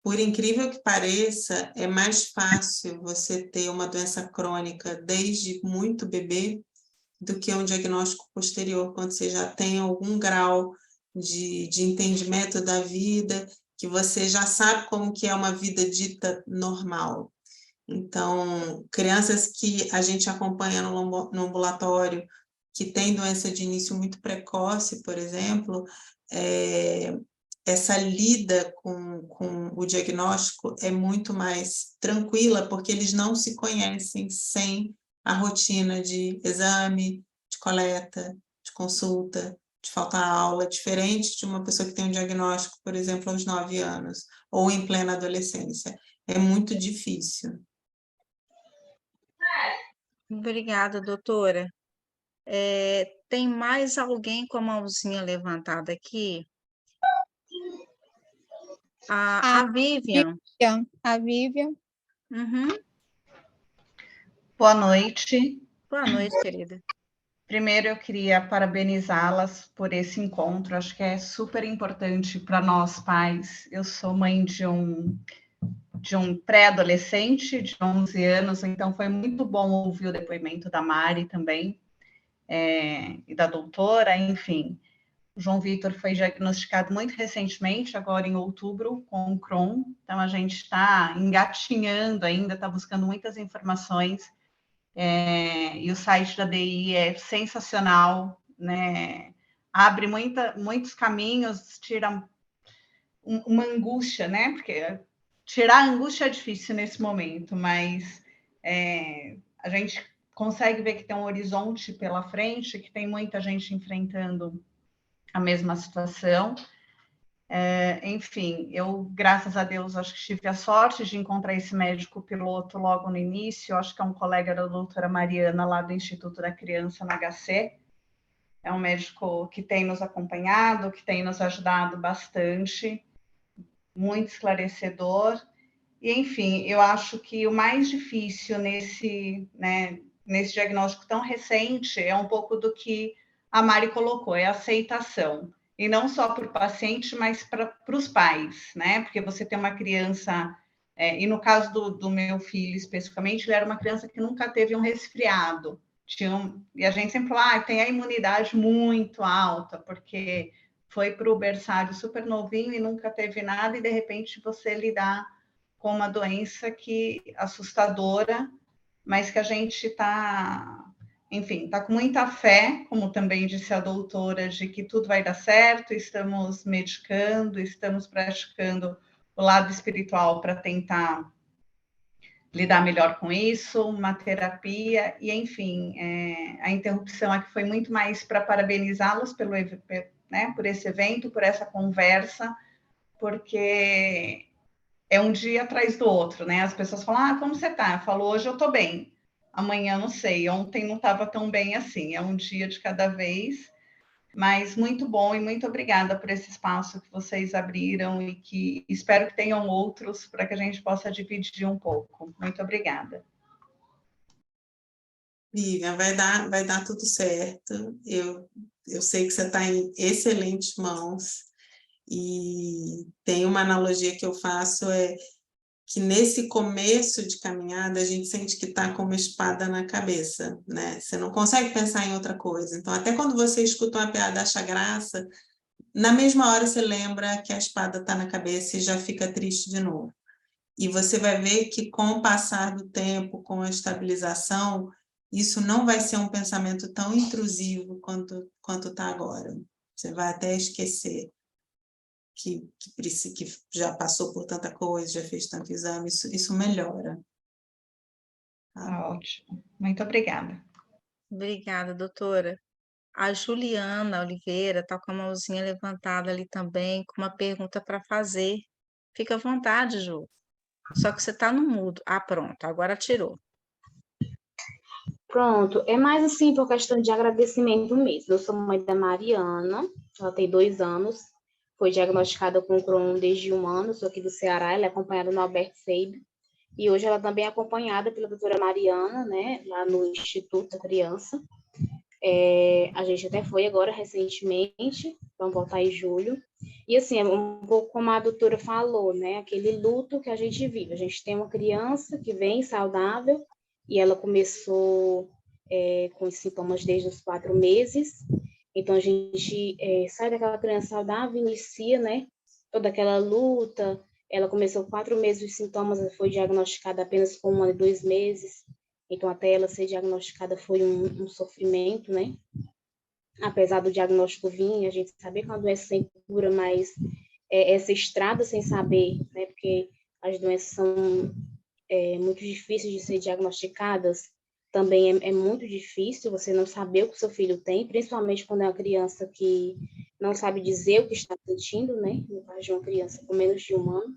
Por incrível que pareça, é mais fácil você ter uma doença crônica desde muito bebê do que um diagnóstico posterior, quando você já tem algum grau de entendimento da vida, que você já sabe como que é uma vida dita normal. Então, crianças que a gente acompanha no ambulatório, que tem doença de início muito precoce, por exemplo, essa lida com o diagnóstico é muito mais tranquila, porque eles não se conhecem sem a rotina de exame, de coleta, de consulta, de faltar aula, diferente de uma pessoa que tem um diagnóstico, por exemplo, aos 9 anos, ou em plena adolescência. É muito difícil. Obrigada, doutora. Tem mais alguém com a mãozinha levantada aqui? A Vivian. A Vivian. Uhum. Boa noite. Boa noite, querida. Primeiro, eu queria parabenizá-las por esse encontro. Acho que é super importante para nós pais. Eu sou mãe de um pré-adolescente de 11 anos, então foi muito bom ouvir o depoimento da Mari também, e da doutora, enfim. O João Vitor foi diagnosticado muito recentemente, agora em outubro, com Crohn, então a gente está engatinhando ainda, está buscando muitas informações, e o site da DI é sensacional, né? Abre muitos caminhos, tira uma angústia, né? Porque tirar a angústia é difícil nesse momento, mas a gente consegue ver que tem um horizonte pela frente, que tem muita gente enfrentando a mesma situação. Enfim, eu, graças a Deus, acho que tive a sorte de encontrar esse médico piloto logo no início, acho que é um colega da doutora Mariana, lá do Instituto da Criança, na HC. É um médico que tem nos acompanhado, que tem nos ajudado bastante, muito esclarecedor. E, enfim, eu acho que o mais difícil nesse diagnóstico tão recente é um pouco do que a Mari colocou, é a aceitação. E não só para o paciente, mas para os pais, né? Porque você tem uma criança, e no caso do meu filho especificamente, ele era uma criança que nunca teve um resfriado. E a gente sempre fala, tem a imunidade muito alta, porque foi para o berçário super novinho e nunca teve nada, e de repente você lidar com uma doença assustadora, mas que a gente está, enfim, está com muita fé, como também disse a doutora, de que tudo vai dar certo, estamos medicando, estamos praticando o lado espiritual para tentar lidar melhor com isso, uma terapia, e enfim, a interrupção aqui foi muito mais para parabenizá-los por esse evento, por essa conversa, porque é um dia atrás do outro, né? As pessoas falam, como você tá? Eu falo, hoje eu tô bem, amanhã não sei, ontem não estava tão bem assim, é um dia de cada vez, mas muito bom e muito obrigada por esse espaço que vocês abriram e que espero que tenham outros para que a gente possa dividir um pouco. Muito obrigada. Vivian, vai dar tudo certo. Eu sei que você está em excelentes mãos. E tem uma analogia que eu faço, que nesse começo de caminhada a gente sente que está com uma espada na cabeça, né? Você não consegue pensar em outra coisa. Então, até quando você escuta uma piada acha graça, na mesma hora você lembra que a espada está na cabeça e já fica triste de novo. E você vai ver que com o passar do tempo, com a estabilização, isso não vai ser um pensamento tão intrusivo quanto está agora. Você vai até esquecer que já passou por tanta coisa, já fez tanto exame, isso melhora. Tá ótimo. Muito obrigada. Obrigada, doutora. A Juliana Oliveira está com a mãozinha levantada ali também, com uma pergunta para fazer. Fica à vontade, Ju. Só que você está no mudo. Pronto, agora tirou. Pronto, é mais assim por questão de agradecimento mesmo. Eu sou mãe da Mariana, ela tem 2 anos, foi diagnosticada com Crohn desde 1 ano, sou aqui do Ceará, ela é acompanhada no Albert Seib, e hoje ela também é acompanhada pela doutora Mariana, né, lá no Instituto da Criança. A gente até foi agora recentemente, vamos voltar em julho, e assim, é um pouco como a doutora falou, né, aquele luto que a gente vive. A gente tem uma criança que vem saudável, e ela começou com os sintomas desde os 4 meses, então a gente sai daquela criança saudável, inicia, né, toda aquela luta. Ela começou 4 meses os sintomas, ela foi diagnosticada apenas com 1 ano e 2 meses, então até ela ser diagnosticada foi um sofrimento, né, apesar do diagnóstico vir, a gente sabia que é uma doença sem cura, mas essa estrada sem saber, né, porque as doenças são muito difíceis de ser diagnosticadas, também é muito difícil você não saber o que o seu filho tem, principalmente quando é uma criança que não sabe dizer o que está sentindo, né? No caso de uma criança com menos de 1 ano.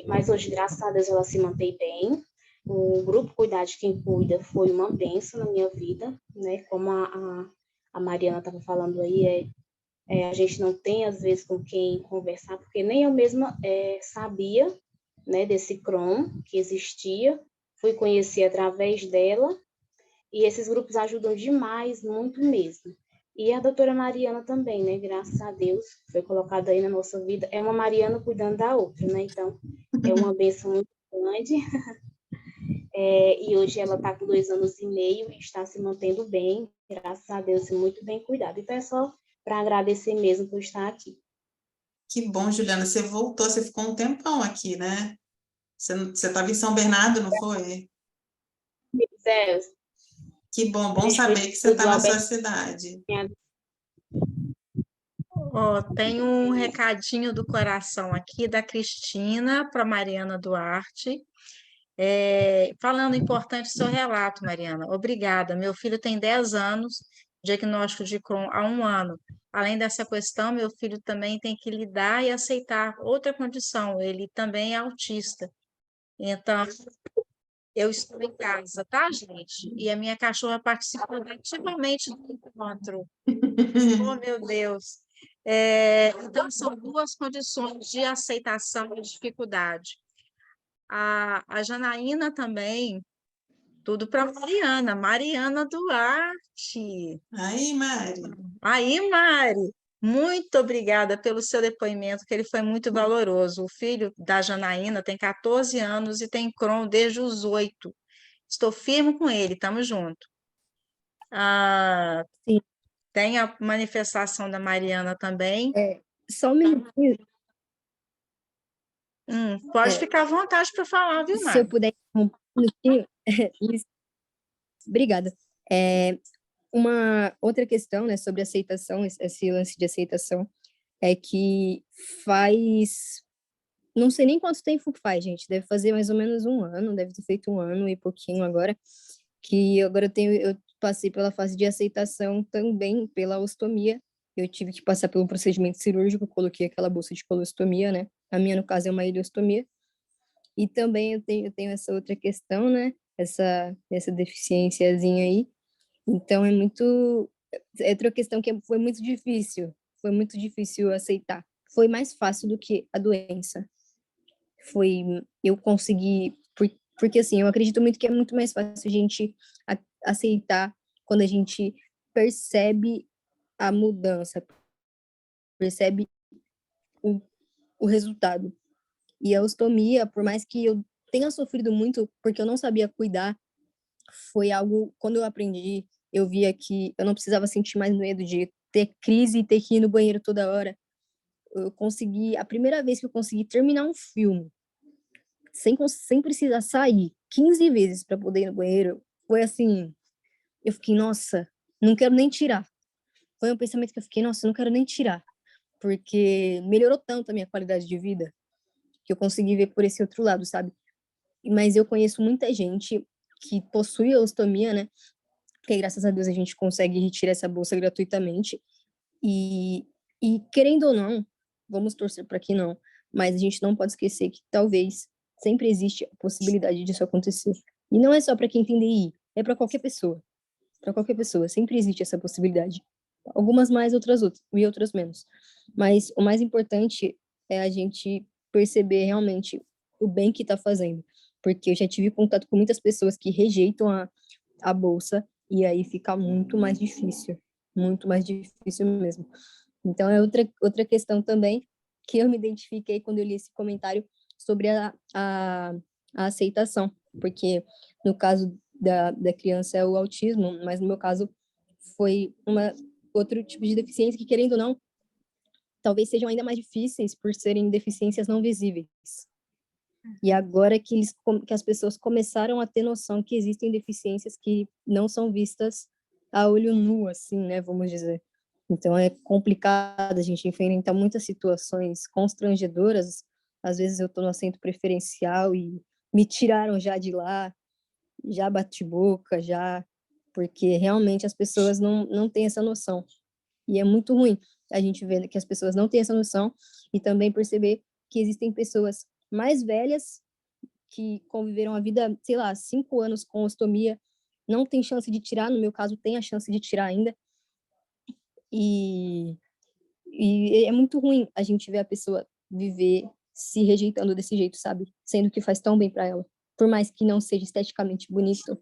Mas hoje, graças a Deus, ela se mantém bem. O grupo Cuidar de Quem Cuida foi uma bênção na minha vida, né? Como a Mariana estava falando aí, a gente não tem, às vezes, com quem conversar, porque nem eu mesma sabia, né, desse Crohn que existia, fui conhecer através dela, e esses grupos ajudam demais, muito mesmo. E a doutora Mariana também, né, graças a Deus, foi colocada aí na nossa vida, é uma Mariana cuidando da outra, né, então é uma bênção muito grande, e hoje ela está com 2 anos e meio, e está se mantendo bem, graças a Deus, e muito bem cuidada. Então é só para agradecer mesmo por estar aqui. Que bom, Juliana, você voltou, você ficou um tempão aqui, né? Você estava em São Bernardo, não foi? É, Que bom saber que você está na sua cidade. Tem um recadinho do coração aqui da Cristina para Mariana Duarte. Falando importante o seu relato, Mariana, obrigada. Meu filho tem 10 anos, diagnóstico de Crohn há 1 ano. Além dessa questão, meu filho também tem que lidar e aceitar outra condição, ele também é autista. Então, eu estou em casa, tá, gente? E a minha cachorra participou ativamente do encontro. Oh, meu Deus! Então, são duas condições de aceitação e dificuldade. A Janaína também, tudo para Mariana Duarte. Aí, Mari. Aí, Mari, muito obrigada pelo seu depoimento, que ele foi muito valoroso. O filho da Janaína tem 14 anos e tem Crohn desde os 8. Estou firme com ele, estamos juntos. Sim. Tem a manifestação da Mariana também. Só um minutinho. Pode ficar à vontade para falar, viu, Se Mari? eu puder interromper um minutinho. Isso. Obrigada. Uma outra questão, né, sobre aceitação, esse lance de aceitação, é que faz... Não sei nem quanto tempo faz, gente. Deve fazer mais ou menos 1 ano, deve ter feito 1 ano e pouquinho agora, que agora eu passei pela fase de aceitação também pela ostomia. Eu tive que passar pelo procedimento cirúrgico, coloquei aquela bolsa de colostomia, né? A minha, no caso, é uma ileostomia. E também eu tenho essa outra questão, né? Essa deficiênciazinha aí. Então, é outra questão que foi muito difícil. Foi muito difícil aceitar. Foi mais fácil do que a doença. Eu consegui, porque assim, eu acredito muito que é muito mais fácil a gente aceitar quando a gente percebe a mudança, percebe o resultado. E a ostomia, por mais que eu tenha sofrido muito, porque eu não sabia cuidar, foi algo, quando eu aprendi, eu via que eu não precisava sentir mais medo de ter crise e ter que ir no banheiro toda hora. A primeira vez que eu consegui terminar um filme, sem precisar sair 15 vezes para poder ir no banheiro, foi assim, eu fiquei, nossa, não quero nem tirar. Foi um pensamento que eu fiquei, nossa, não quero nem tirar, porque melhorou tanto a minha qualidade de vida, que eu consegui ver por esse outro lado, sabe? Mas eu conheço muita gente que possui a ostomia, né? Porque graças a Deus a gente consegue retirar essa bolsa gratuitamente. E querendo ou não, vamos torcer para que não, mas a gente não pode esquecer que talvez sempre existe a possibilidade disso acontecer. E não é só para quem tem DI, é para qualquer pessoa. Para qualquer pessoa, sempre existe essa possibilidade. Algumas mais, outras e outras menos. Mas o mais importante é a gente perceber realmente o bem que está fazendo. Porque eu já tive contato com muitas pessoas que rejeitam a bolsa e aí fica muito mais difícil mesmo. Então, é outra questão também que eu me identifiquei quando eu li esse comentário sobre a aceitação, porque no caso da criança é o autismo, mas no meu caso foi outro tipo de deficiência que, querendo ou não, talvez sejam ainda mais difíceis por serem deficiências não visíveis. E agora que as pessoas começaram a ter noção que existem deficiências que não são vistas a olho nu, assim, né, vamos dizer. Então é complicado, a gente enfrenta muitas situações constrangedoras. Às vezes eu estou no assento preferencial e me tiraram já de lá, já bati boca, porque realmente as pessoas não têm essa noção. E é muito ruim a gente ver que as pessoas não têm essa noção e também perceber que existem pessoas mais velhas que conviveram a vida, sei lá, 5 anos com ostomia, não tem chance de tirar, no meu caso tem a chance de tirar ainda, e é muito ruim a gente ver a pessoa viver se rejeitando desse jeito, sabe? Sendo que faz tão bem para ela. Por mais que não seja esteticamente bonito,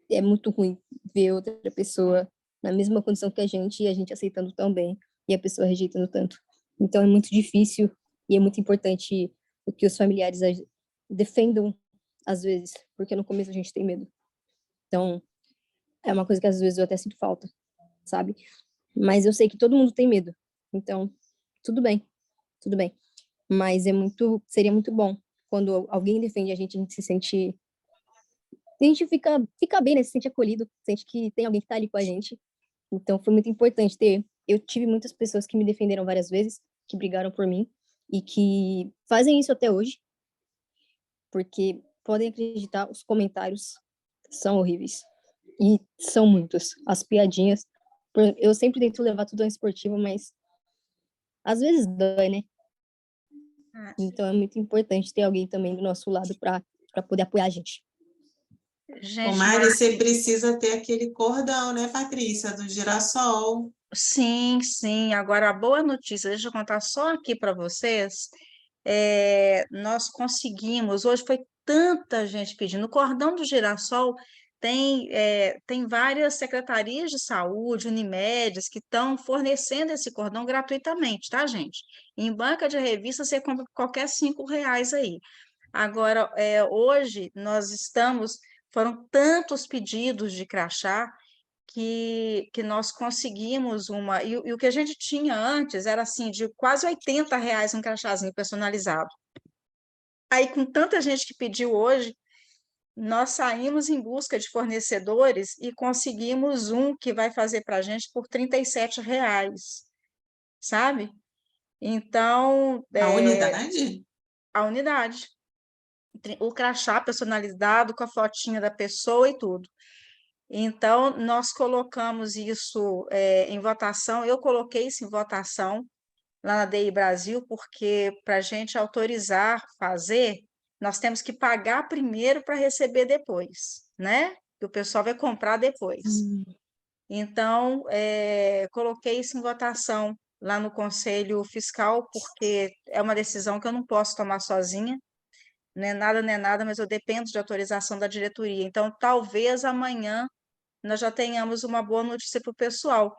é muito ruim ver outra pessoa na mesma condição que a gente e a gente aceitando tão bem e a pessoa rejeitando tanto. Então é muito difícil e é muito importante o que os familiares defendam às vezes, porque no começo a gente tem medo. Então, é uma coisa que às vezes eu até sinto falta, sabe? Mas eu sei que todo mundo tem medo. Então, tudo bem. Mas seria muito bom quando alguém defende a gente se sente... A gente fica bem, né? Se sente acolhido, sente que tem alguém que tá ali com a gente. Então, foi muito importante ter... Eu tive muitas pessoas que me defenderam várias vezes, que brigaram por mim, e que fazem isso até hoje. porque podem acreditar, os comentários são horríveis. E são muitos. As piadinhas. Eu sempre tento levar tudo ao esportivo, mas às vezes dói, né? Então é muito importante ter alguém também do nosso lado para poder apoiar a gente. Ô, Mari, você precisa ter aquele cordão, né, Patrícia, do girassol. Sim, sim. Agora, a boa notícia, deixa eu contar só aqui para vocês. Nós conseguimos, hoje foi tanta gente pedindo. O cordão do girassol tem várias secretarias de saúde, Unimedes, que estão fornecendo esse cordão gratuitamente, tá, gente? Em banca de revista, você compra por qualquer R$ 5 aí. Agora, hoje, foram tantos pedidos de crachá que nós conseguimos uma. E o que a gente tinha antes era assim, de quase R$ 80 um crachazinho personalizado. Aí, com tanta gente que pediu hoje, nós saímos em busca de fornecedores e conseguimos um que vai fazer para a gente por R$ 37, sabe? Então, A unidade? a unidade. O crachá personalizado com a fotinha da pessoa e tudo. Então, nós colocamos isso em votação, eu coloquei isso em votação lá na DI Brasil, porque para a gente autorizar fazer, nós temos que pagar primeiro para receber depois, né? Que o pessoal vai comprar depois. Então, coloquei isso em votação lá no Conselho Fiscal, porque é uma decisão que eu não posso tomar sozinha, não é nada, mas eu dependo de autorização da diretoria. Então, talvez amanhã nós já tenhamos uma boa notícia para o pessoal.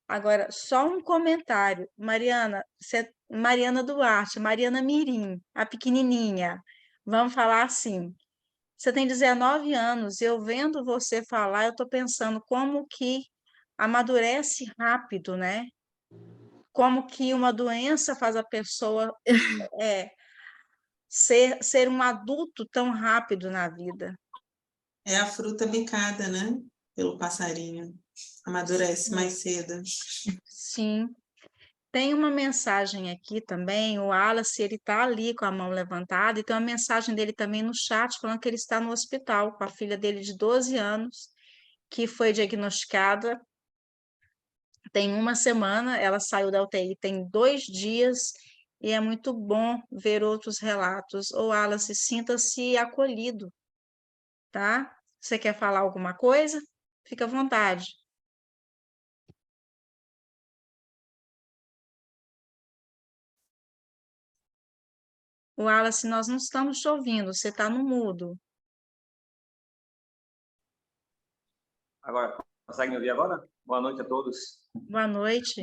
Agora, só um comentário. Mariana Duarte, Mariana Mirim, a pequenininha, vamos falar assim, você tem 19 anos, eu vendo você falar, eu estou pensando como que amadurece rápido, né? Como que uma doença faz a pessoa ser um adulto tão rápido na vida. É a fruta bicada, né? Pelo passarinho. Amadurece mais cedo. Sim. Tem uma mensagem aqui também, o Wallace, ele está ali com a mão levantada, e tem uma mensagem dele também no chat, falando que ele está no hospital com a filha dele de 12 anos, que foi diagnosticada tem uma semana, ela saiu da UTI tem 2 dias, e é muito bom ver outros relatos. Ô, Wallace, sinta-se acolhido, tá? Você quer falar alguma coisa? Fica à vontade. Wallace, nós não estamos te ouvindo, você está no mudo. Agora, consegue me ouvir agora? Boa noite a todos. Boa noite.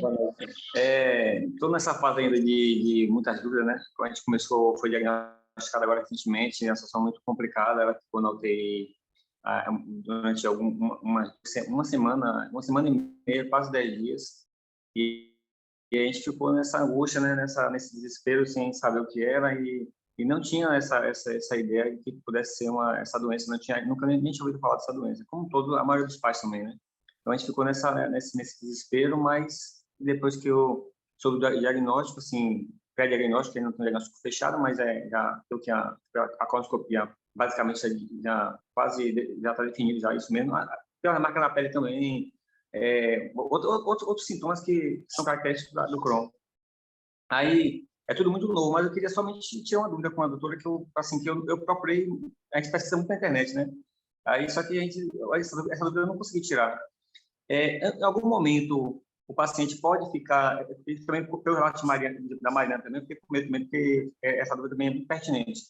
Estou nessa fase ainda de muitas dúvidas, né? Quando a gente foi diagnosticado agora recentemente, uma situação muito complicada, ela ficou na UTI durante uma semana e meia, quase 10 dias, e a gente ficou nessa angústia, né? Nesse desespero, sem saber o que era, e não tinha essa ideia de que pudesse ser essa doença, nunca nem tinha ouvido falar dessa doença, como a maioria dos pais também, né? Então, a gente ficou nesse desespero, mas depois que eu soube o diagnóstico, assim, pré-diagnóstico, ainda não tem diagnóstico fechado, mas já a colonoscopia, basicamente, já está definido já isso mesmo. Tem uma marca na pele também, outros sintomas que são característicos do Crohn. Aí, é tudo muito novo, mas eu queria somente tirar uma dúvida com a doutora, que eu procurei, a gente pesquisa muito na internet, né? Aí, só que essa dúvida eu não consegui tirar. Em algum momento, o paciente pode ficar, também pelo relato da Mariana também, eu fiquei com medo, porque essa dúvida também é muito pertinente.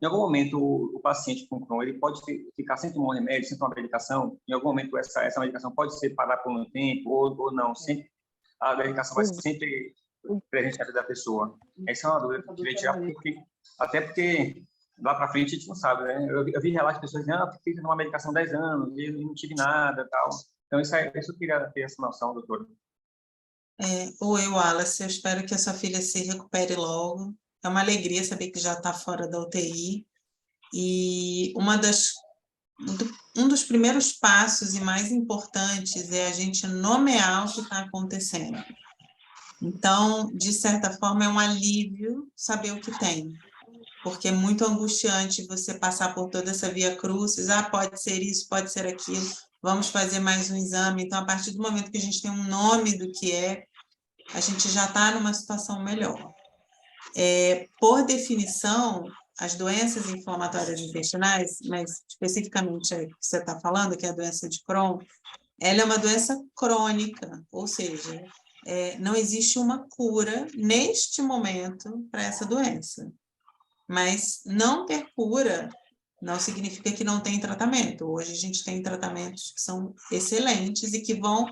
Em algum momento, o paciente com Crohn, ele pode ficar sem tomar um remédio, sem tomar medicação? Em algum momento, essa medicação pode ser parar por um tempo, ou não? Sempre, a medicação vai ser sempre presente na vida da pessoa. Essa é uma dúvida que eu queria tirar, até porque lá para frente a gente não sabe, né? Eu vi relatos de pessoas dizendo, eu fiquei tomando uma medicação 10 anos, e não tive nada, tal. Então, isso eu queria ter essa noção, doutora. Oi, Wallace, eu espero que a sua filha se recupere logo. É uma alegria saber que já está fora da UTI. E um dos primeiros passos e mais importantes é a gente nomear o que está acontecendo. Então, de certa forma, é um alívio saber o que tem. porque é muito angustiante você passar por toda essa via crucis, pode ser isso, pode ser aquilo, vamos fazer mais um exame. Então, a partir do momento que a gente tem um nome do que é, a gente já está numa situação melhor. Por definição, as doenças inflamatórias intestinais, mas especificamente a que você está falando, que é a doença de Crohn, ela é uma doença crônica, ou seja, não existe uma cura neste momento para essa doença. Mas não ter cura não significa que não tem tratamento. Hoje a gente tem tratamentos que são excelentes e que vão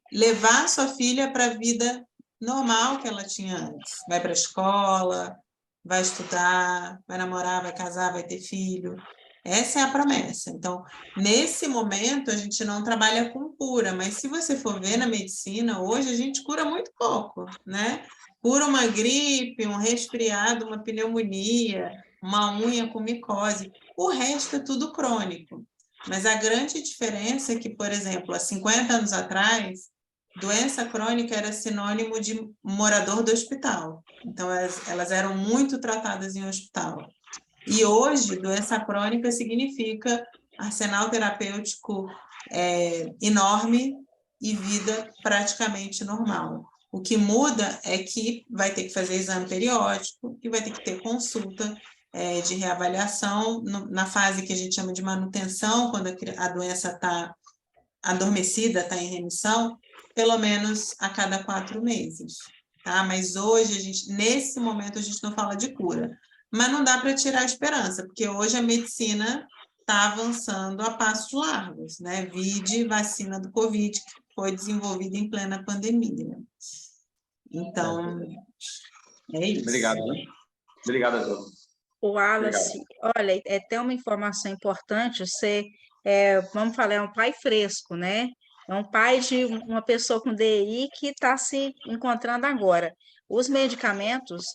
levar a sua filha para a vida normal que ela tinha antes. Vai para a escola, vai estudar, vai namorar, vai casar, vai ter filho. Essa é a promessa. Então, nesse momento, a gente não trabalha com cura, mas se você for ver na medicina, hoje a gente cura muito pouco, né? Cura uma gripe, um resfriado, uma pneumonia, uma unha com micose. O resto é tudo crônico. Mas a grande diferença é que, por exemplo, há 50 anos atrás, doença crônica era sinônimo de morador do hospital. Então, elas eram muito tratadas em hospital. E hoje, doença crônica significa arsenal terapêutico enorme e vida praticamente normal. O que muda é que vai ter que fazer exame periódico e vai ter que ter consulta de reavaliação na fase que a gente chama de manutenção, quando a doença está adormecida, está em remissão, pelo menos a cada 4 meses. Tá? Mas hoje, nesse momento, a gente não fala de cura. Mas não dá para tirar a esperança, porque hoje a medicina está avançando a passos largos, né? Vide vacina do Covid, que foi desenvolvida em plena pandemia. Então, é isso. Obrigado. Obrigado a todos. O Wallace, olha, tem uma informação importante, você, vamos falar, é um pai fresco, né? É um pai de uma pessoa com DI que está se encontrando agora. Os medicamentos,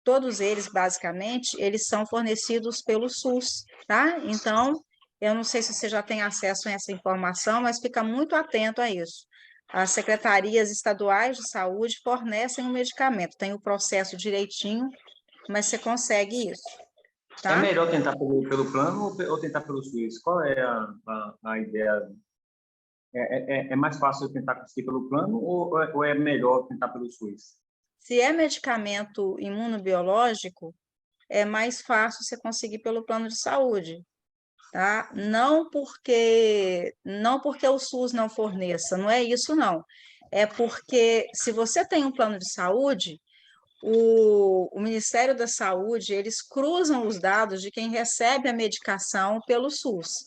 todos eles, basicamente, eles são fornecidos pelo SUS, tá? Então, eu não sei se você já tem acesso a essa informação, mas fica muito atento a isso. As secretarias estaduais de saúde fornecem o medicamento, tem o processo direitinho, mas você consegue isso, tá? É melhor tentar pelo plano ou tentar pelo SUS? Qual é a ideia? É mais fácil eu tentar conseguir pelo plano ou é melhor tentar pelo SUS? Se é medicamento imunobiológico, é mais fácil você conseguir pelo plano de saúde, tá? Não porque o SUS não forneça, não é isso não. É porque se você tem um plano de saúde, o Ministério da Saúde, eles cruzam os dados de quem recebe a medicação pelo SUS.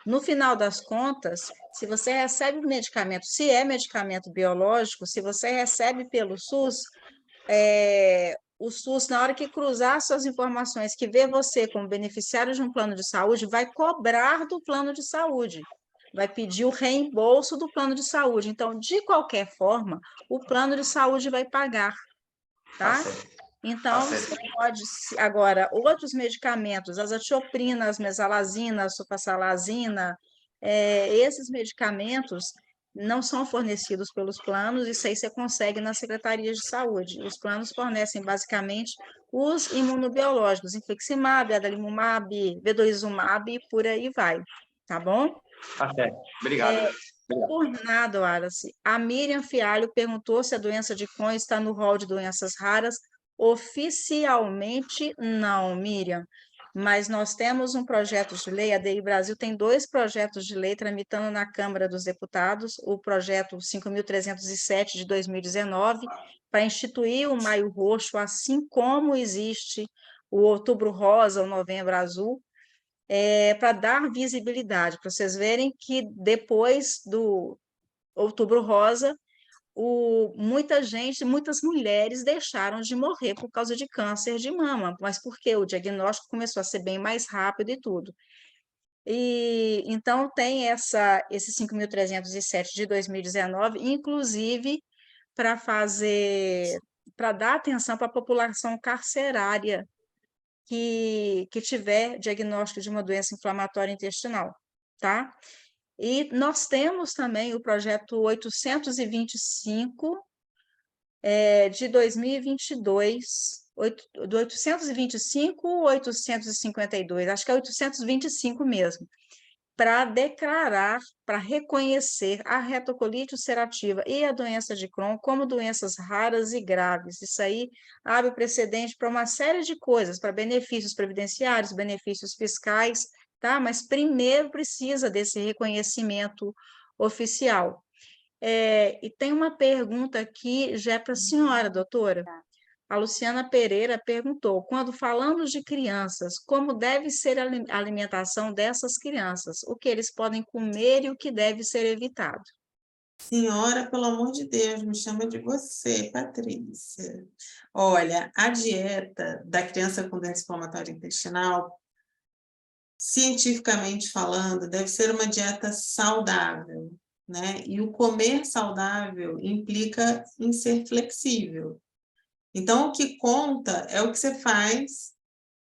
No final das contas, se você recebe o medicamento, se é medicamento biológico, se você recebe pelo SUS, o SUS, na hora que cruzar suas informações, que vê você como beneficiário de um plano de saúde, vai cobrar do plano de saúde, vai pedir o reembolso do plano de saúde. Então, de qualquer forma, o plano de saúde vai pagar, tá? Então, você pode, agora, outros medicamentos, azatioprina, as mesalazina, a sulfasalazina, esses medicamentos não são fornecidos pelos planos, isso aí você consegue nas secretarias de saúde. Os planos fornecem, basicamente, os imunobiológicos, infliximab, adalimumab, vedolizumab e por aí vai, tá bom? Tá certo, obrigado. Por nada, Wallace. A Miriam Fialho perguntou se a doença de Crohn está no rol de doenças raras. Oficialmente, não, Miriam, mas nós temos um projeto de lei, a DI Brasil tem 2 projetos de lei tramitando na Câmara dos Deputados, o projeto 5.307 de 2019, para instituir o Maio Roxo, assim como existe o Outubro Rosa, o Novembro Azul, para dar visibilidade, para vocês verem que depois do Outubro Rosa, muitas mulheres deixaram de morrer por causa de câncer de mama, mas porque o diagnóstico começou a ser bem mais rápido e tudo. E então tem esse 5.307 de 2019, inclusive para dar atenção para a população carcerária que tiver diagnóstico de uma doença inflamatória intestinal, tá? E nós temos também o projeto 825 de 2022, do 825 ou 852, acho que é 825 mesmo, para declarar, para reconhecer a retocolite ulcerativa e a doença de Crohn como doenças raras e graves. Isso aí abre precedente para uma série de coisas, para benefícios previdenciários, benefícios fiscais, tá? Mas primeiro precisa desse reconhecimento oficial. E tem uma pergunta aqui já para a senhora, doutora. A Luciana Pereira perguntou: quando falamos de crianças, como deve ser a alimentação dessas crianças? O que eles podem comer e o que deve ser evitado? Senhora, pelo amor de Deus, me chama de você, Patrícia. Olha, a dieta da criança com doença inflamatória intestinal, cientificamente falando, deve ser uma dieta saudável, né? E o comer saudável implica em ser flexível. Então, o que conta é o que você faz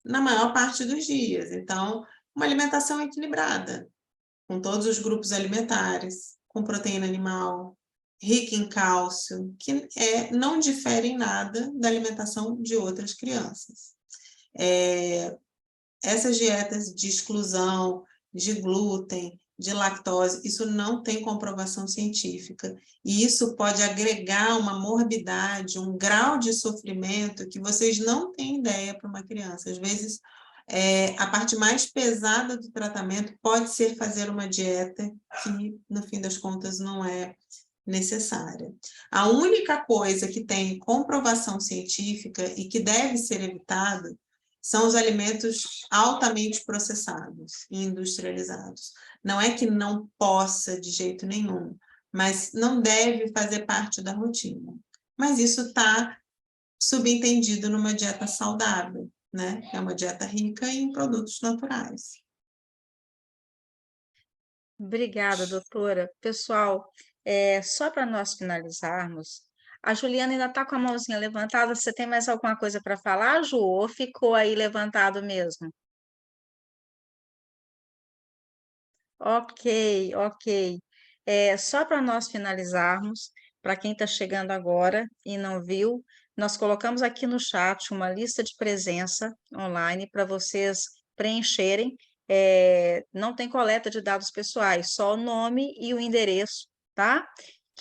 na maior parte dos dias. Então, uma alimentação equilibrada, com todos os grupos alimentares, com proteína animal, rica em cálcio, que não difere em nada da alimentação de outras crianças. Essas dietas de exclusão, de glúten, de lactose, isso não tem comprovação científica, e isso pode agregar uma morbidade, um grau de sofrimento que vocês não têm ideia para uma criança. Às vezes, a parte mais pesada do tratamento pode ser fazer uma dieta que, no fim das contas, não é necessária. A única coisa que tem comprovação científica e que deve ser evitada são os alimentos altamente processados e industrializados. Não é que não possa de jeito nenhum, mas não deve fazer parte da rotina. Mas isso está subentendido numa dieta saudável, né? É uma dieta rica em produtos naturais. Obrigada, doutora. Pessoal, só para nós finalizarmos, a Juliana ainda está com a mãozinha levantada. Você tem mais alguma coisa para falar, Ju? Ou ficou aí levantado mesmo? Ok, ok. Só para nós finalizarmos, para quem está chegando agora e não viu, nós colocamos aqui no chat uma lista de presença online para vocês preencherem. Não tem coleta de dados pessoais, só o nome e o endereço, tá?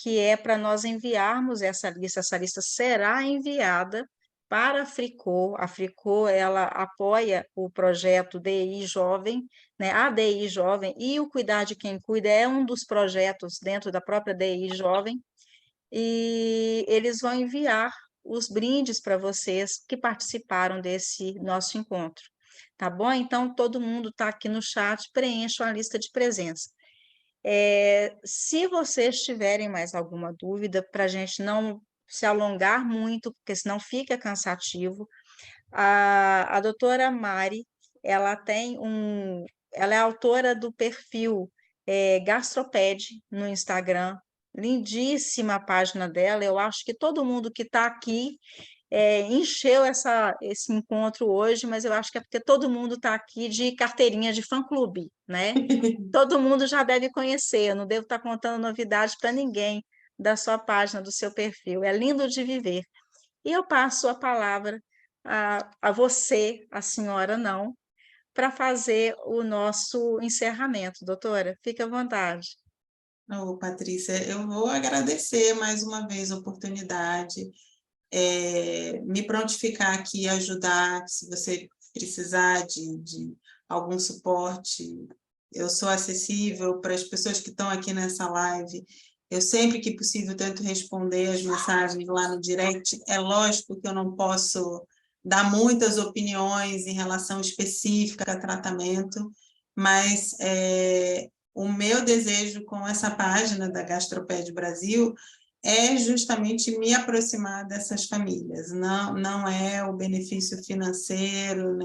Que é para nós enviarmos essa lista. Essa lista será enviada para a Fricô. A Fricô, ela apoia o projeto DI Jovem, né? A DI Jovem e o Cuidar de Quem Cuida é um dos projetos dentro da própria DI Jovem, e eles vão enviar os brindes para vocês que participaram desse nosso encontro, tá bom? Então, todo mundo está aqui no chat, preencham a lista de presença. Se vocês tiverem mais alguma dúvida, para a gente não se alongar muito, porque senão fica cansativo, a doutora Mari, ela ela é autora do perfil Gastroped no Instagram, lindíssima a página dela. Eu acho que todo mundo que está aqui encheu esse encontro hoje, mas eu acho que é porque todo mundo está aqui de carteirinha de fã-clube, né? Todo mundo já deve conhecer, eu não devo estar contando novidade para ninguém da sua página, do seu perfil. É lindo de viver. E eu passo a palavra a você, a senhora não, para fazer o nosso encerramento, doutora. Fique à vontade. Ô, Patrícia, eu vou agradecer mais uma vez a oportunidade, me prontificar aqui e ajudar, se você precisar de algum suporte, eu sou acessível para as pessoas que estão aqui nessa live. Eu sempre que possível tento responder as mensagens lá no direct. É lógico que eu não posso dar muitas opiniões em relação específica a tratamento, mas o meu desejo com essa página da Gastroped Brasil é justamente me aproximar dessas famílias. Não é o benefício financeiro,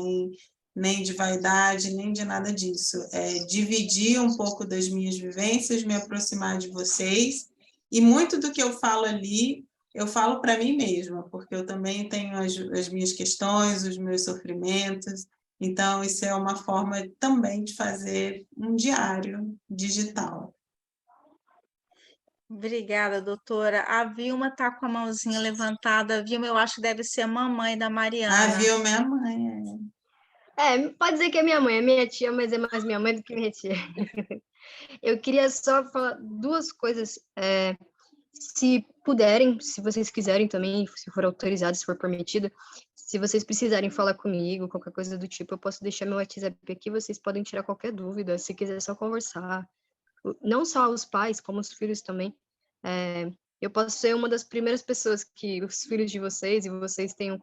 nem de vaidade, nem de nada disso. É dividir um pouco das minhas vivências, me aproximar de vocês, e muito do que eu falo ali, eu falo para mim mesma, porque eu também tenho as minhas questões, os meus sofrimentos, então isso é uma forma também de fazer um diário digital. Obrigada, doutora. A Vilma está com a mãozinha levantada. A Vilma, eu acho que deve ser a mamãe da Ah, Mariana. viu, minha mãe. Pode dizer que é minha tia, mas é mais minha mãe do que minha tia. Eu queria só falar duas coisas. Se puderem, se vocês quiserem também, se for autorizado, se for permitido, se vocês precisarem falar comigo, qualquer coisa do tipo, eu posso deixar meu WhatsApp aqui, vocês podem tirar qualquer dúvida, se quiser só conversar. Não só os pais, como os filhos também. Eu posso ser uma das primeiras pessoas que os filhos de vocês e vocês tenham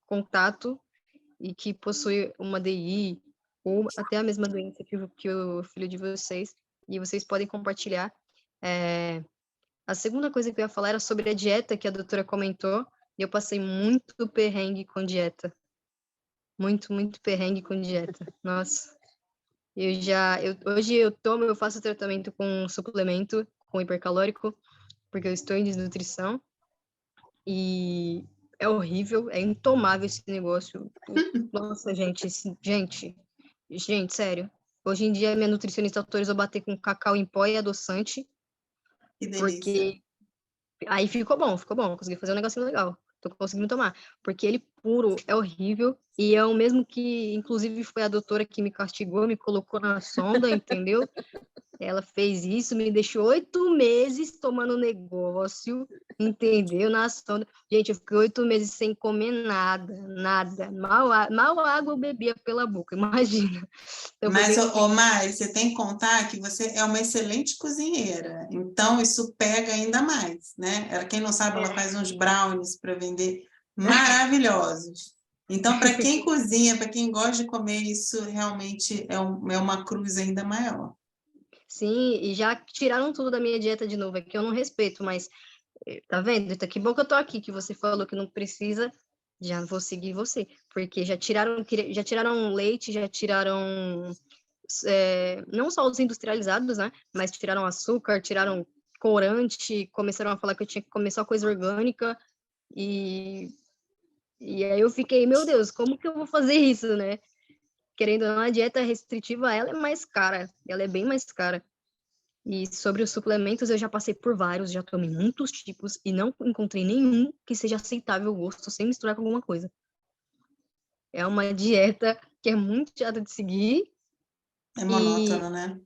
contato e que possui uma DI ou até a mesma doença que o filho de vocês, e vocês podem compartilhar. A segunda coisa que eu ia falar era sobre a dieta que a doutora comentou, e eu passei muito perrengue com dieta. Muito, muito perrengue com dieta. Nossa. Hoje eu faço tratamento com suplemento, com hipercalórico, porque eu estou em desnutrição, e é horrível, é intomável esse negócio. Nossa, gente, sério. Hoje em dia, minha nutricionista autorizou bater com cacau em pó e adoçante, Que delícia. porque aí ficou bom, consegui fazer um negocinho legal, tô conseguindo tomar, porque ele puro é horrível, e é o mesmo que, inclusive, foi a doutora que me castigou, me colocou na sonda, entendeu? Ela fez isso, me deixou 8 meses tomando negócio, entendeu? Na sonda. Gente, eu fiquei 8 meses sem comer nada. Mal água eu bebia pela boca, imagina. Então, Mas, Mari, você tem que contar que você é uma excelente cozinheira, então isso pega ainda mais, né? Quem não sabe, ela faz uns brownies para vender maravilhosos. Então, para quem cozinha, para quem gosta de comer, isso realmente é uma cruz ainda maior. Sim, e já tiraram tudo da minha dieta de novo, é que eu não respeito, mas tá vendo? Que bom que eu tô aqui, que você falou que não precisa, já vou seguir você, porque já tiraram leite, já tiraram não só os industrializados, né, mas tiraram açúcar, tiraram corante, começaram a falar que eu tinha que comer só coisa orgânica, e aí eu fiquei, meu Deus, como que eu vou fazer isso, né? Querendo ou não, a dieta restritiva, ela é mais cara, ela é bem mais cara. E sobre os suplementos, eu já passei por vários, já tomei muitos tipos e não encontrei nenhum que seja aceitável o gosto sem misturar com alguma coisa. É uma dieta que é muito chata de seguir. É monótono, né?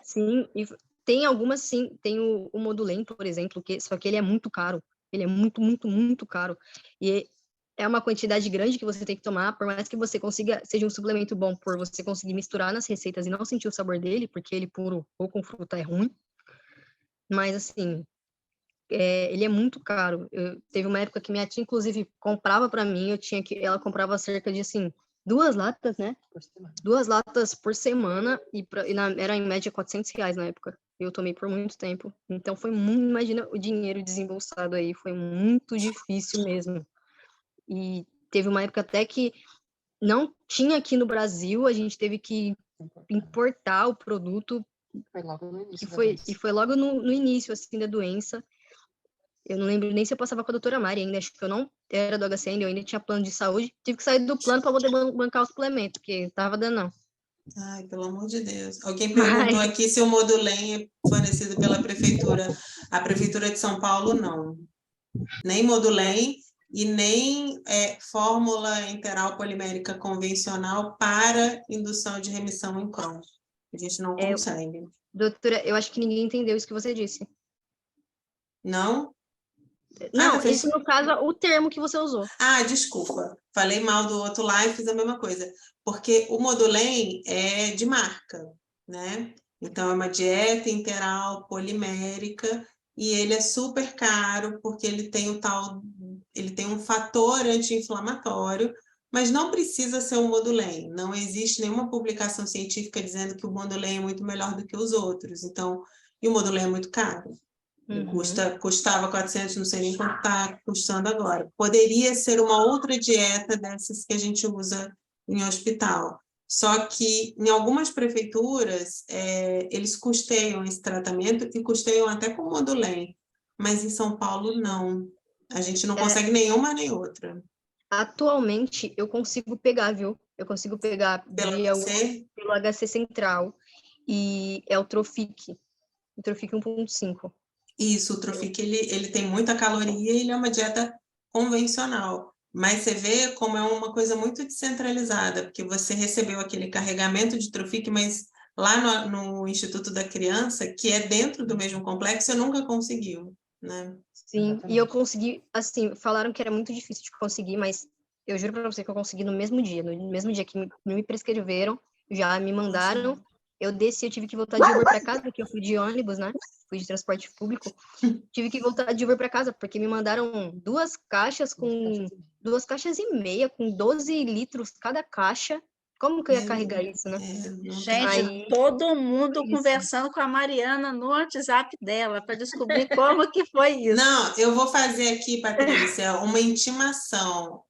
Sim, e tem algumas, sim. Tem o Modulem, por exemplo, só que ele é muito caro. Ele é muito, muito, muito caro. E é uma quantidade grande que você tem que tomar, por mais que você consiga, seja um suplemento bom, por você conseguir misturar nas receitas e não sentir o sabor dele, porque ele puro ou com fruta é ruim. Mas, assim, ele é muito caro. Teve uma época que minha tia, inclusive, comprava para mim, ela comprava cerca de, assim, 2 latas, né? 2 latas por semana, era em média R$ 400 na época. Eu tomei por muito tempo. Então, imagina o dinheiro desembolsado aí, foi muito difícil mesmo. E teve uma época até que não tinha aqui no Brasil, a gente teve que importar o produto. Foi logo no início E foi logo no início, assim, da doença. Eu não lembro nem se eu passava com a doutora Mari ainda, acho que eu não era do HCN, eu ainda tinha plano de saúde, tive que sair do plano para poder bancar o suplemento, porque não estava dando não. Ai, pelo amor de Deus. Alguém perguntou aqui se o Modulem é fornecido pela prefeitura. A prefeitura de São Paulo, não. Nem Modulem e nem fórmula enteral polimérica convencional para indução de remissão em Crohn. A gente não consegue. Doutora, eu acho que ninguém entendeu isso que você disse. Não? Não, esse no caso, o termo que você usou. Ah, desculpa. Falei mal do outro lá e fiz a mesma coisa. Porque o Modulem é de marca, né? Então, é uma dieta integral polimérica e ele é super caro porque ele tem um fator anti-inflamatório, mas não precisa ser um Modulem. Não existe nenhuma publicação científica dizendo que o Modulem é muito melhor do que os outros. Então, e o Modulem é muito caro. Custava 400, não sei nem quanto está custando agora. Poderia ser uma outra dieta dessas que a gente usa em hospital. Só que em algumas prefeituras, eles custeiam esse tratamento e custeiam até com Modulem. Mas em São Paulo, não. A gente não consegue nenhuma nem outra. Atualmente, eu consigo pegar, viu? Eu consigo pegar pelo HC Central. E é o Trofic. o Trofic 1.5. Isso, o Trofic, ele tem muita caloria e ele é uma dieta convencional. Mas você vê como é uma coisa muito descentralizada, porque você recebeu aquele carregamento de Trofic, mas lá no Instituto da Criança, que é dentro do mesmo complexo, você nunca conseguiu, né? Sim, Exatamente. e eu consegui, assim, falaram que era muito difícil de conseguir, mas eu juro pra você que eu consegui no mesmo dia que me prescreveram, já me mandaram, eu desci, eu tive que voltar de Uber para casa, porque eu fui de ônibus, né? Fui de transporte público. Tive que voltar de Uber para casa, porque me mandaram 2 caixas e meia, com 12 litros cada caixa. Como que eu ia carregar isso, né? Gente, todo mundo conversando com a Mariana no WhatsApp dela para descobrir como que foi isso. Não, eu vou fazer aqui, Patrícia, uma intimação.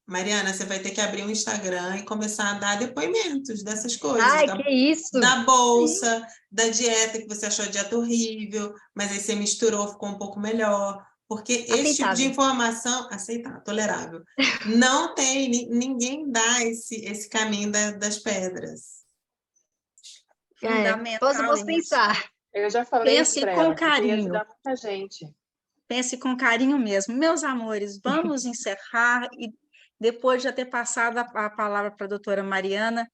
Mariana, você vai ter que abrir um Instagram e começar a dar depoimentos dessas coisas. Ai, que isso! Da bolsa, da dieta, que você achou a dieta horrível, mas aí você misturou, ficou um pouco melhor. Porque esse tipo de informação, aceitável, tolerável, não tem, ninguém dá esse caminho das pedras. Fundamental Posso isso. pensar. Eu já falei Pense para com ela que ia carinho. ajudar muita gente. Pense com carinho mesmo. Meus amores, vamos encerrar e depois de já ter passado a palavra para a doutora Mariana,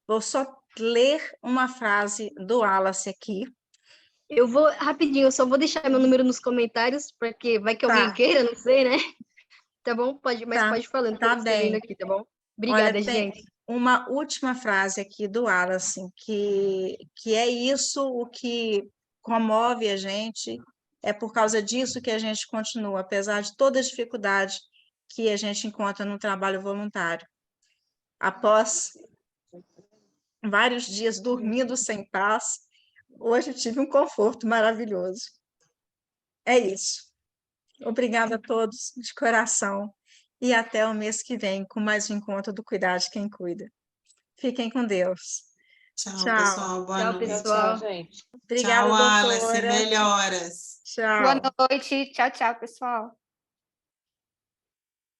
vou só ler uma frase do Wallace aqui. Eu vou, rapidinho, eu só vou deixar meu número nos comentários, porque vai que alguém Tá. queira, não sei, né? Tá bom? Pode, mas Tá, pode ir falando, tá tô escrevendo bem. aqui, tá bom? Obrigada, Olha, tem gente. uma última frase aqui do Wallace, que é isso o que comove a gente, é por causa disso que a gente continua, apesar de toda a dificuldade que a gente encontra no trabalho voluntário. Após vários dias dormindo sem paz, hoje eu tive um conforto maravilhoso. É isso. Obrigada a todos, de coração, e até o mês que vem com mais um encontro do Cuidar de Quem Cuida. Fiquem com Deus. Tchau, pessoal. Boa Tchau, noite. pessoal. Tchau, gente. Obrigada, Tchau, Wallace. doutora. Melhoras. Tchau. Boa noite. Tchau, tchau, pessoal.